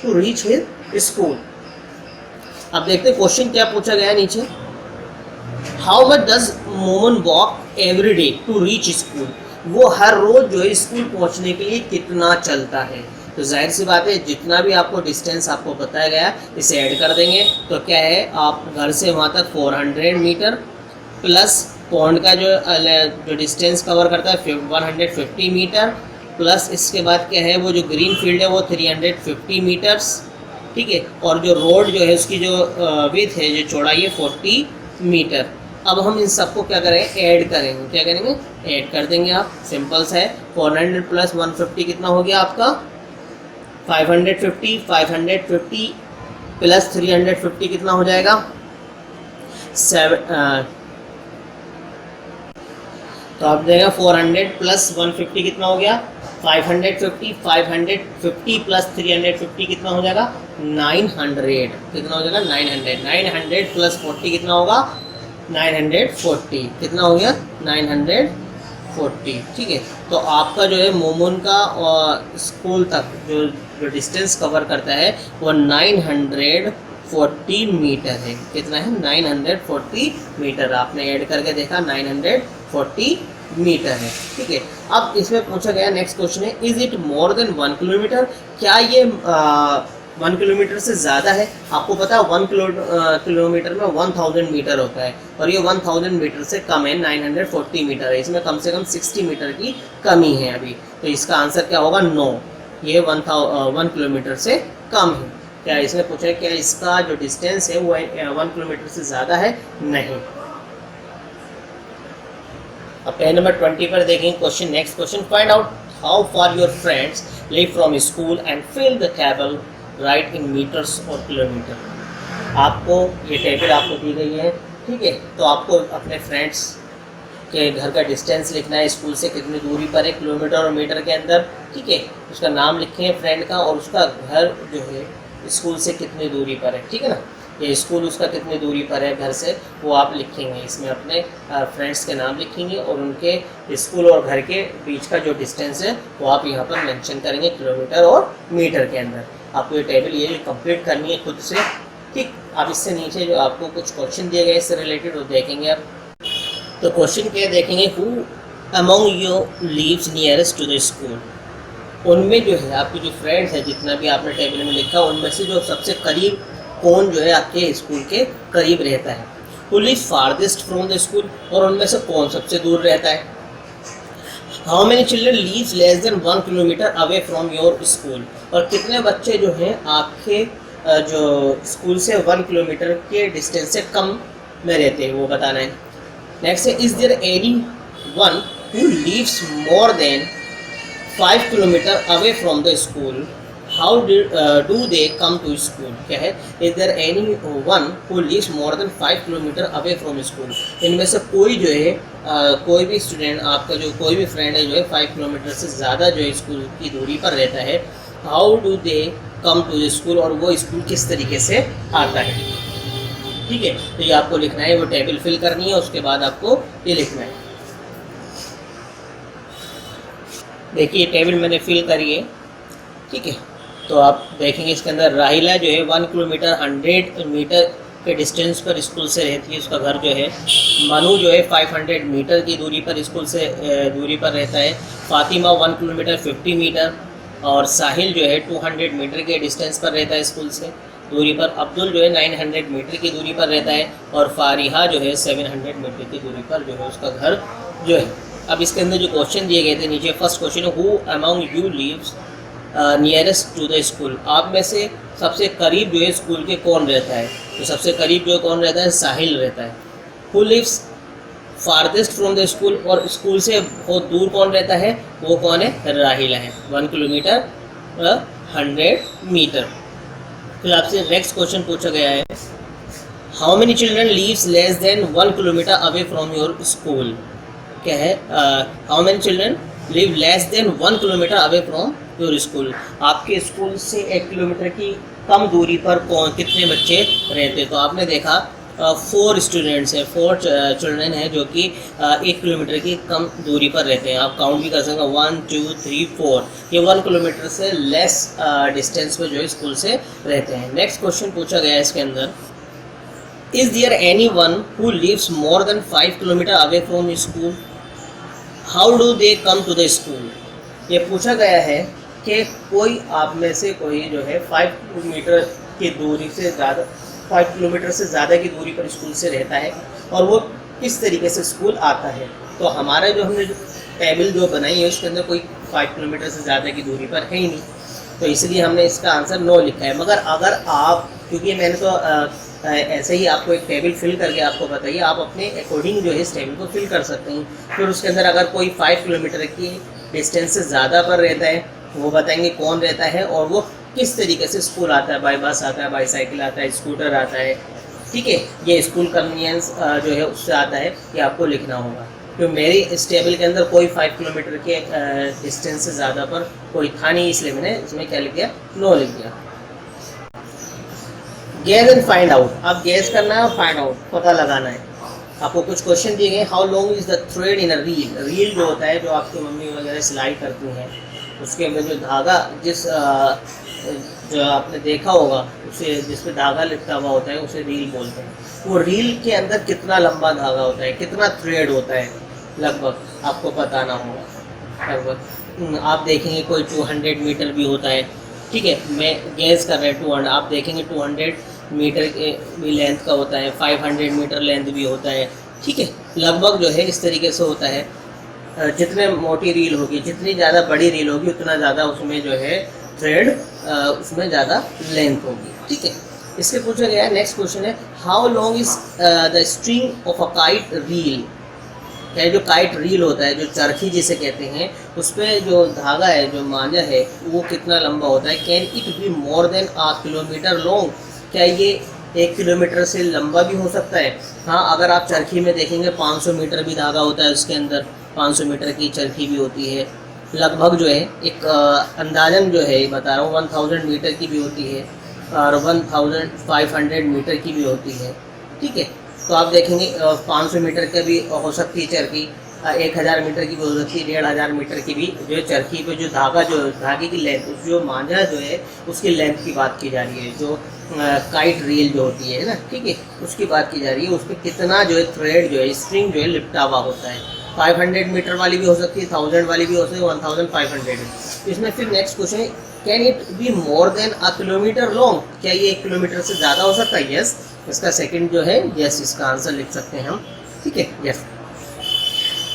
S1: टू रीच हिज स्कूल। अब देखते हैं क्वेश्चन क्या पूछा गया है नीचे, how much does Moman walk every day to reach school. वो हर रोज जो है स्कूल पहुंचने के लिए कितना चलता है। तो जाहिर सी बात है, जितना भी आपको डिस्टेंस आपको बताया गया इसे ऐड कर देंगे। तो क्या है, आप घर से वहाँ तक 400 मीटर प्लस पॉन्ड का जो डिस्टेंस कवर करता है 150 मीटर, प्लस इसके बाद क्या है, वो जो ग्रीन फील्ड है वो 350 मीटर्स। ठीक है, और जो रोड जो है उसकी जो विड्थ है, जो चौड़ाई है 40 मीटर। अब हम इन सबको क्या करेंगे, ऐड करेंगे। क्या करेंगे, ऐड कर देंगे। आप सिंपल सा है, 400 प्लस 150 कितना हो गया आपका, 550। 550 प्लस 350 कितना हो जाएगा, 7। तो आप देगा 400 प्लस 150 कितना हो गया, 550। 550 प्लस 350 कितना हो जाएगा, 900। कितना हो जाएगा, 900। 900 प्लस 40 कितना होगा, 940। कितना हो गया, 940। ठीक है, तो आपका जो है मोमन का स्कूल तक जो डिस्टेंस कवर करता है वो 940 मीटर है। कितना है, 940 मीटर। आपने ऐड करके देखा 940 मीटर है। ठीक है, अब इसमें पूछा गया नेक्स्ट क्वेश्चन है, is it more than 1 kilometre. क्या ये 1 किलोमीटर से ज़्यादा है। आपको पता है 1 किलोमीटर में 1000 मीटर होता है, और ये 1000 मीटर से कम है, 940 मीटर है। इसमें कम से कम 60 मीटर की कमी है अभी। तो इसका आंसर क्या होगा, नो, ये 1 किलोमीटर से कम है। क्या इसमें पूछा है, क्या इसका जो डिस्टेंस है वो 1 किलोमीटर से ज़्यादा है, नहीं। अब पेज नंबर 20 पर देखेंगे question. Next question, find out how far your friends live from school and fill the table right in metres और किलोमीटर। आपको ये टेबल आपको दी गई है, ठीक है। तो आपको अपने फ्रेंड्स के घर का डिस्टेंस लिखना है, स्कूल से कितनी दूरी पर है किलोमीटर और मीटर के अंदर, ठीक है। उसका नाम लिखें फ्रेंड का, और उसका घर जो है स्कूल से कितनी दूरी पर है, ठीक है ना। ये स्कूल उसका कितनी दूरी पर है घर से, वो आप लिखेंगे इसमें, अपने फ्रेंड्स के नाम लिखेंगे और उनके स्कूल और घर के बीच का जो डिस्टेंस है वो आप यहाँ पर मेंशन करेंगे किलोमीटर और मीटर के अंदर। आपको ये टेबल ये कंप्लीट करनी है खुद से, ठीक। अब इससे नीचे जो आपको कुछ क्वेश्चन दिए गए इससे रिलेटेड वो देखेंगे आप। तो क्वेश्चन क्या देखेंगे, who among you lives nearest to the school. उनमें जो है आपके जो फ्रेंड्स हैं, जितना भी आपने टेबल में लिखा, उनमें से जो सबसे करीब कौन जो है आपके स्कूल के करीब रहता है। Who lives farthest from the school, और उनमें से कौन सबसे दूर रहता है। How many children lives less than 1 kilometre away from your school, और कितने बच्चे जो हैं आपके जो स्कूल से 1 किलोमीटर के डिस्टेंस से कम में रहते हैं, वो बताना है। नेक्स्ट है, is there anyone who lives more than 5 kilometre away from the school, how do they come to school. क्या है, is there anyone who lives more than 5 kilometre away from school. इनमें से कोई जो है कोई भी student आपका जो कोई भी फ्रेंड है जो है 5 किलोमीटर से ज़्यादा जो है स्कूल की दूरी पर रहता है, how do they come to school, और वो स्कूल किस तरीके से आता है, ठीक है। तो ये आपको लिखना है, वो टेबल फिल करनी है, उसके बाद आपको ये लिखना है। देखिए टेबल मैंने फिल करी है, ठीक है। तो आप देखेंगे इसके अंदर राहिला जो है 1 किलोमीटर 100 मीटर के डिस्टेंस पर स्कूल से रहती है, उसका घर जो है। मनु जो है 500 मीटर की दूरी पर स्कूल से दूरी पर रहता है। फातिमा 1 किलोमीटर 50 मीटर, और साहिल जो है 200 मीटर के डिस्टेंस पर रहता है स्कूल से दूरी पर। अब्दुल जो है 900 मीटर की दूरी पर रहता है, और फारिहा जो है 700 मीटर की दूरी पर जो है उसका घर जो है। अब इसके अंदर जो क्वेश्चन दिए गए थे नीचे, फर्स्ट क्वेश्चन है, who among you lives nearest to the school. आप में से सबसे करीब जो है स्कूल के कौन रहता है, तो सबसे करीब जो कौन रहता है, साहिल रहता है। Who lives farthest from the school, और स्कूल से बहुत दूर कौन रहता है, वो कौन है, राहिला है, 1 किलोमीटर 100 मीटर। फिर आपसे नेक्स्ट क्वेश्चन पूछा गया है, how many children lives less than 1 kilometre away from your school. क्या है, how many children live less than 1 kilometre away from your school. आपके स्कूल से 1 किलोमीटर की कम दूरी पर कितने बच्चे रहते। तो आपने देखा 4 स्टूडेंट्स हैं, 4 चिल्ड्रन हैं जो कि 1 किलोमीटर की कम दूरी पर रहते हैं। आप काउंट भी कर सकते हैं, 1 2 3 4, ये 1 किलोमीटर से लेस डिस्टेंस पर जो है स्कूल से रहते हैं। नेक्स्ट क्वेश्चन पूछा गया है इसके अंदर, is there anyone who lives more than 5 kilometre away from school, how do they come to the school. ये पूछा गया है कि कोई आप में से कोई जो है 5 किलोमीटर की दूरी से ज़्यादा 5 किलोमीटर से ज़्यादा की दूरी पर स्कूल से रहता है, और वो किस तरीके से स्कूल आता है। तो हमारा जो हमने जो टेबल जो बनाई है उसके अंदर कोई 5 किलोमीटर से ज़्यादा की दूरी पर है ही नहीं, तो इसलिए हमने इसका आंसर 9 लिखा है। मगर अगर आप, क्योंकि मैंने तो ऐसे ही आपको एक टेबल फिल करके आपको बताइए, आप अपने अकॉर्डिंग जो है इस टेबल को फिल कर सकते हैं। फिर उसके अंदर अगर कोई 5 किलोमीटर की डिस्टेंस से ज़्यादा पर रहता है, वो बताएंगे कौन रहता है और वो किस तरीके से स्कूल आता है, बाई बस आता है, बाई साइकिल आता है, स्कूटर आता है, ठीक है। ये स्कूल कन्वीनियंस जो है उससे आता है, ये आपको लिखना होगा। तो मेरी इस टेबल के अंदर कोई 5 किलोमीटर के डिस्टेंस से ज़्यादा पर कोई था नहीं, इसलिए मैंने इसमें क्या लिख दिया, 9 लिख दिया। गेस एंड फाइंड आउट, अब गेस करना है और फाइंड आउट पता लगाना है। आपको कुछ क्वेश्चन दिए गए, how long is the thread in a reel. Reel जो होता है, जो आपकी मम्मी वगैरह सिलाई करती हैं, उसके अंदर जो धागा जो आपने देखा होगा उसे, जिस पे धागा लिपटा हुआ होता है उसे रील बोलते हैं। वो रील के अंदर कितना लंबा धागा होता है, कितना थ्रेड होता है, लगभग आपको बताना होगा। लगभग आप देखेंगे कोई 200 मीटर भी होता है, ठीक है, मैं गेस कर रहा हूँ 200, आप देखेंगे 200 मीटर के भी लेंथ का होता है, 500 मीटर लेंथ भी होता है, ठीक है। लगभग जो है इस तरीके से होता है। जितने मोटी रील होगी, जितनी ज़्यादा बड़ी रील होगी, उतना ज़्यादा उसमें जो है थ्रेड उसमें ज़्यादा लेंथ होगी, ठीक है। इसके पूछा गया है, नेक्स्ट क्वेश्चन है, how long is the string of a kite reel. क्या जो काइट रील होता है, जो चरखी जिसे कहते हैं, उस पर जो धागा है, जो मांझा है, वो कितना लंबा होता है। Can it be more than 1 kilometre long. क्या ये 1 किलोमीटर से लंबा भी हो सकता है। हाँ, अगर आप चरखी में देखेंगे 500 मीटर भी धागा होता है उसके अंदर, 500 मीटर की चरखी भी होती है। लगभग जो है एक अंदाजन जो है बता रहा हूँ 1000 मीटर की भी होती है और 1500 मीटर की भी होती है। ठीक है, तो आप देखेंगे 500 मीटर का भी हो सकती है चरखी, 1000 मीटर की भी हो सकती है, 1500 मीटर की भी। जो चरखी पे जो धागा, जो धागे की लेंथ, जो मांझा जो है उसकी लेंथ की बात की जा रही है, जो काइट रील जो होती है ना, ठीक है, उसकी बात की जा रही है। उस पर कितना जो है थ्रेड जो है, स्ट्रिंग जो है लिपटा हुआ होता है। 500 मीटर वाली भी हो सकती है, 1000 वाली भी हो सकती है, 1500। इसमें फिर नेक्स्ट क्वेश्चन है, can it be more than a kilometre long? क्या ये 1 किलोमीटर से ज़्यादा हो सकता है? यस। इसका सेकंड जो है यस, इसका आंसर लिख सकते हैं हम। ठीक है, यस।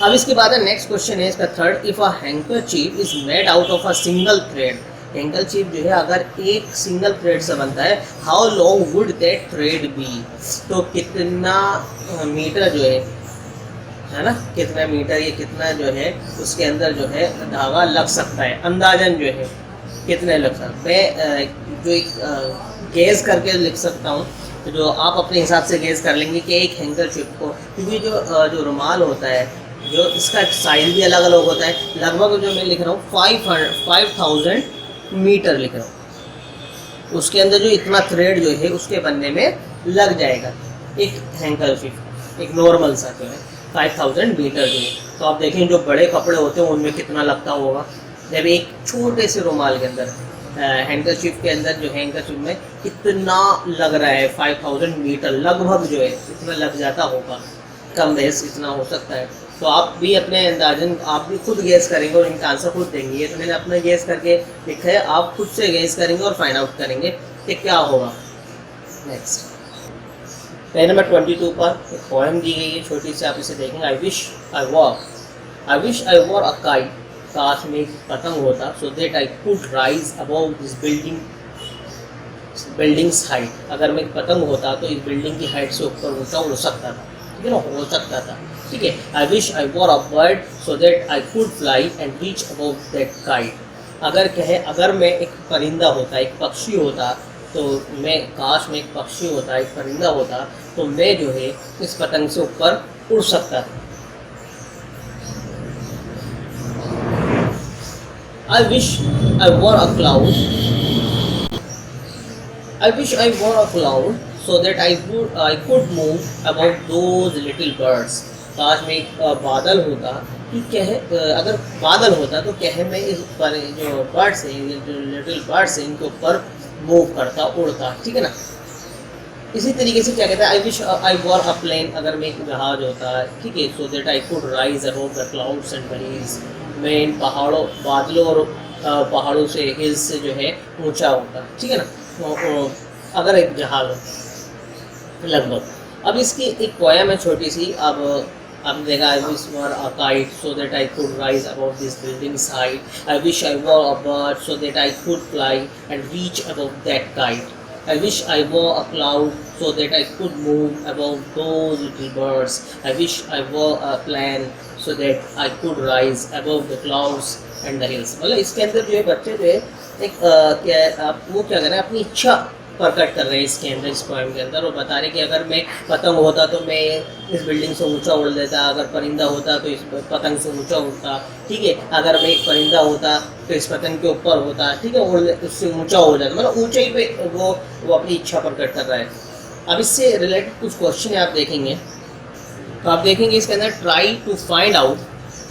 S1: अब इसके बाद नेक्स्ट क्वेश्चन है इसका third, if a handkerchief is made out of a single thread. Handkerchief जो है अगर एक सिंगल थ्रेड से बनता है, how long would that thread be? तो कितना मीटर जो है ना, कितना मीटर, ये कितना जो है उसके अंदर जो है धागा लग सकता है, अंदाजन जो है कितने लग सकते हैं। जो एक गेज करके लिख सकता हूँ, तो जो आप अपने हिसाब से गेज कर लेंगे कि एक हैंकरचीफ को, क्योंकि जो रुमाल होता है, जो इसका साइज भी अलग अलग होता है। लगभग जो मैं लिख रहा हूँ 5000 मीटर लिख रहा हूँ, उसके अंदर जो इतना थ्रेड जो है उसके बनने में लग जाएगा एक हैंकरचीफ, एक नॉर्मल सा जो है 5000 मीटर जो है। तो आप देखें जो बड़े कपड़े होते हैं उनमें कितना लगता होगा, जब एक छोटे से रुमाल के अंदर, हैंकरचीफ के अंदर जो हैंकरचीफ में कितना लग रहा है, 5000 मीटर लगभग जो है इतना लग जाता होगा, कम बेस इतना हो सकता है। तो आप भी अपने अंदाजन, आप भी खुद गेस करेंगे और इनका आंसर खुद देंगे। ये तो मैंने अपना गेस करके लिखा है, आप खुद से गेस करेंगे और फाइंड आउट करेंगे कि क्या होगा। नेक्स्ट पेज नंबर 22 पर एक पोएम दी गई है छोटी सी, आप इसे देखेंगे। आई wish I were a kite, काश में एक पतंग होता, सो that I could rise above this buildings height. अगर मैं एक पतंग होता तो इस बिल्डिंग की हाइट से ऊपर ऊंचा उड़ सकता था, ठीक है ना, हो सकता था। ठीक है, I wish I were a bird so that I could fly and reach above that kite. अगर मैं एक परिंदा होता, एक पक्षी होता, तो मैं, काश मैं एक पक्षी होता, एक परिंदा होता, तो मैं जो है इस पतंग से ऊपर उड़ सकता था। I wish I were a cloud. I wish I were a cloud so that I could move above those little birds. काश मैं एक बादल होता कि अगर बादल होता तो मैं इस पर जो बर्ड्स हैं, जो लिटिल बर्ड्स हैं, इनके ऊपर मूव करता, उड़ता। ठीक है ना। इसी तरीके से क्या कहता है, I wish I were a plane, अगर मैं एक जहाज होता, ठीक है, so that I could rise above the clouds and valleys, मैं इन पहाड़ों, बादलों और पहाड़ों से, हिल्स से जो है ऊंचा होता। ठीक है ना, तो अगर एक जहाज हो लगभग। अब इसकी एक पोएम है छोटी सी, अब देखा, I wish were a kite so that I could rise above this buildings height, I wish I were a bird so that I could fly and reach above that kite, I wish I were a cloud so that I could move above those little birds. I wish I were a plane so that I could rise above the clouds and the hills. मतलब इसके अंदर जो है बच्चे जो है एक वो क्या कर रहे हैं, अपनी इच्छा प्रकट कर रहे हैं इसके अंदर, इस पोएम के अंदर, और बता रहे कि अगर मैं पतंग होता तो मैं इस बिल्डिंग से ऊंचा उड़ लेता, अगर परिंदा होता तो इस पतंग से ऊंचा उड़ता। ठीक है, अगर मैं एक परिंदा होता तो इस पतंग के ऊपर होता, ठीक है, उससे ऊंचा हो जाता, मतलब ऊंचाई पे वो अपनी इच्छा प्रकट कर रहा है। अब इससे रिलेटेड कुछ क्वेश्चन आप देखेंगे, तो आप देखेंगे इसके अंदर, try to find out.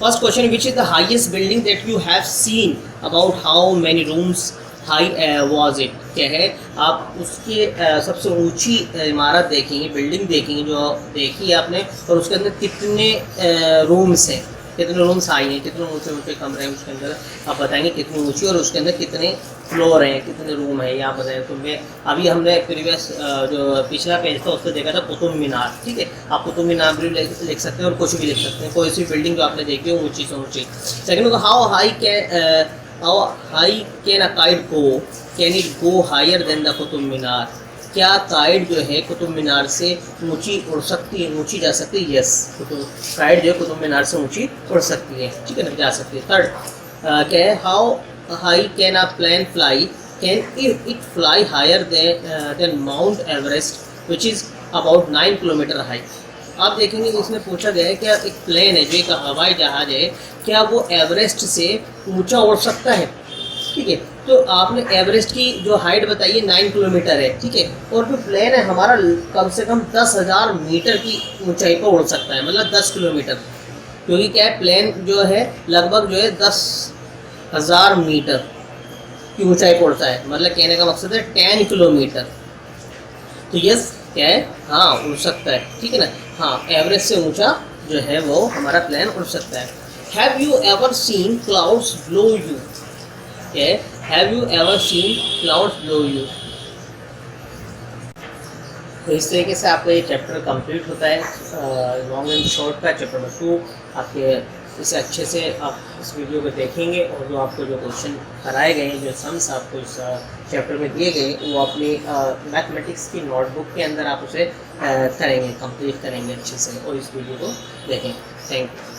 S1: First question, which is the highest building that you have seen, about how many rooms high was it. क्या है, आप उसकी सबसे ऊंची इमारत देखेंगे, बिल्डिंग देखेंगे जो देखी है आपने, और उसके अंदर कितने रूम्स हैं, कितने रूम्स हाई हैं, कितने ऊंचे ऊंचे कमरे हैं उसके अंदर, आप बताएंगे कितनी ऊंची, और उसके अंदर कितने फ्लोर हैं, कितने रूम हैं, ये आप बताएंगे। तो मैं अभी हमने प्रीवियस जो पिछला पेज था उससे देखा था कुतुब मीनार। ठीक है, आप कुतुब मीनार भी लिख सकते हैं और कुछ भी लिख सकते हैं, कोई सी बिल्डिंग जो आपने देखी हो ऊँची से ऊँची। Second, how high can a kite go, can it go higher than the Qutub Minar. क्या काइट जो है कुतुब मीनार से ऊंची उड़ सकती है, ऊंची जा सकती है? यस, काइट जो है कुतुब मीनार से ऊंची उड़ सकती है। ठीक है ना, जा सकती है। थर्ड क्या है, how high can a plane fly, can it fly higher than Mount Everest. Which is about 9 kilometre high. आप देखेंगे इसमें पूछा गया है क्या एक प्लेन है जो एक हवाई जहाज है, क्या वो एवरेस्ट से ऊंचा उड़ सकता है। ठीक है, तो आपने एवरेस्ट की जो हाइट बताई है 9 किलोमीटर है, ठीक है, और जो प्लेन है हमारा कम से कम 10,000 मीटर की ऊंचाई पर उड़ सकता है, मतलब 10 किलोमीटर, क्योंकि क्या है प्लेन जो है लगभग जो है 10,000 मीटर की ऊंचाई पर उड़ता है, मतलब कहने का मकसद है 10 किलोमीटर। तो यस क्या है, हाँ उड़ सकता है, ठीक है ना, हाँ एवरेस्ट से ऊंचा जो है वो हमारा प्लेन उड़ सकता है। Have you ever seen clouds blow you, have you ever seen clouds blow you. तो इस तरीके से आपका ये चैप्टर कंप्लीट होता है, लॉन्ग एंड शॉर्ट का चैप्टर नंबर 2। आपके इसे अच्छे से आप इस वीडियो को देखेंगे और जो आपको जो क्वेश्चन कराए गए हैं, जो सम्स आपको इस चैप्टर में दिए गए वो अपनी मैथमेटिक्स की नोटबुक के अंदर आप उसे करेंगे, कंप्लीट करेंगे अच्छे से, और इस वीडियो को देखें। Thank you.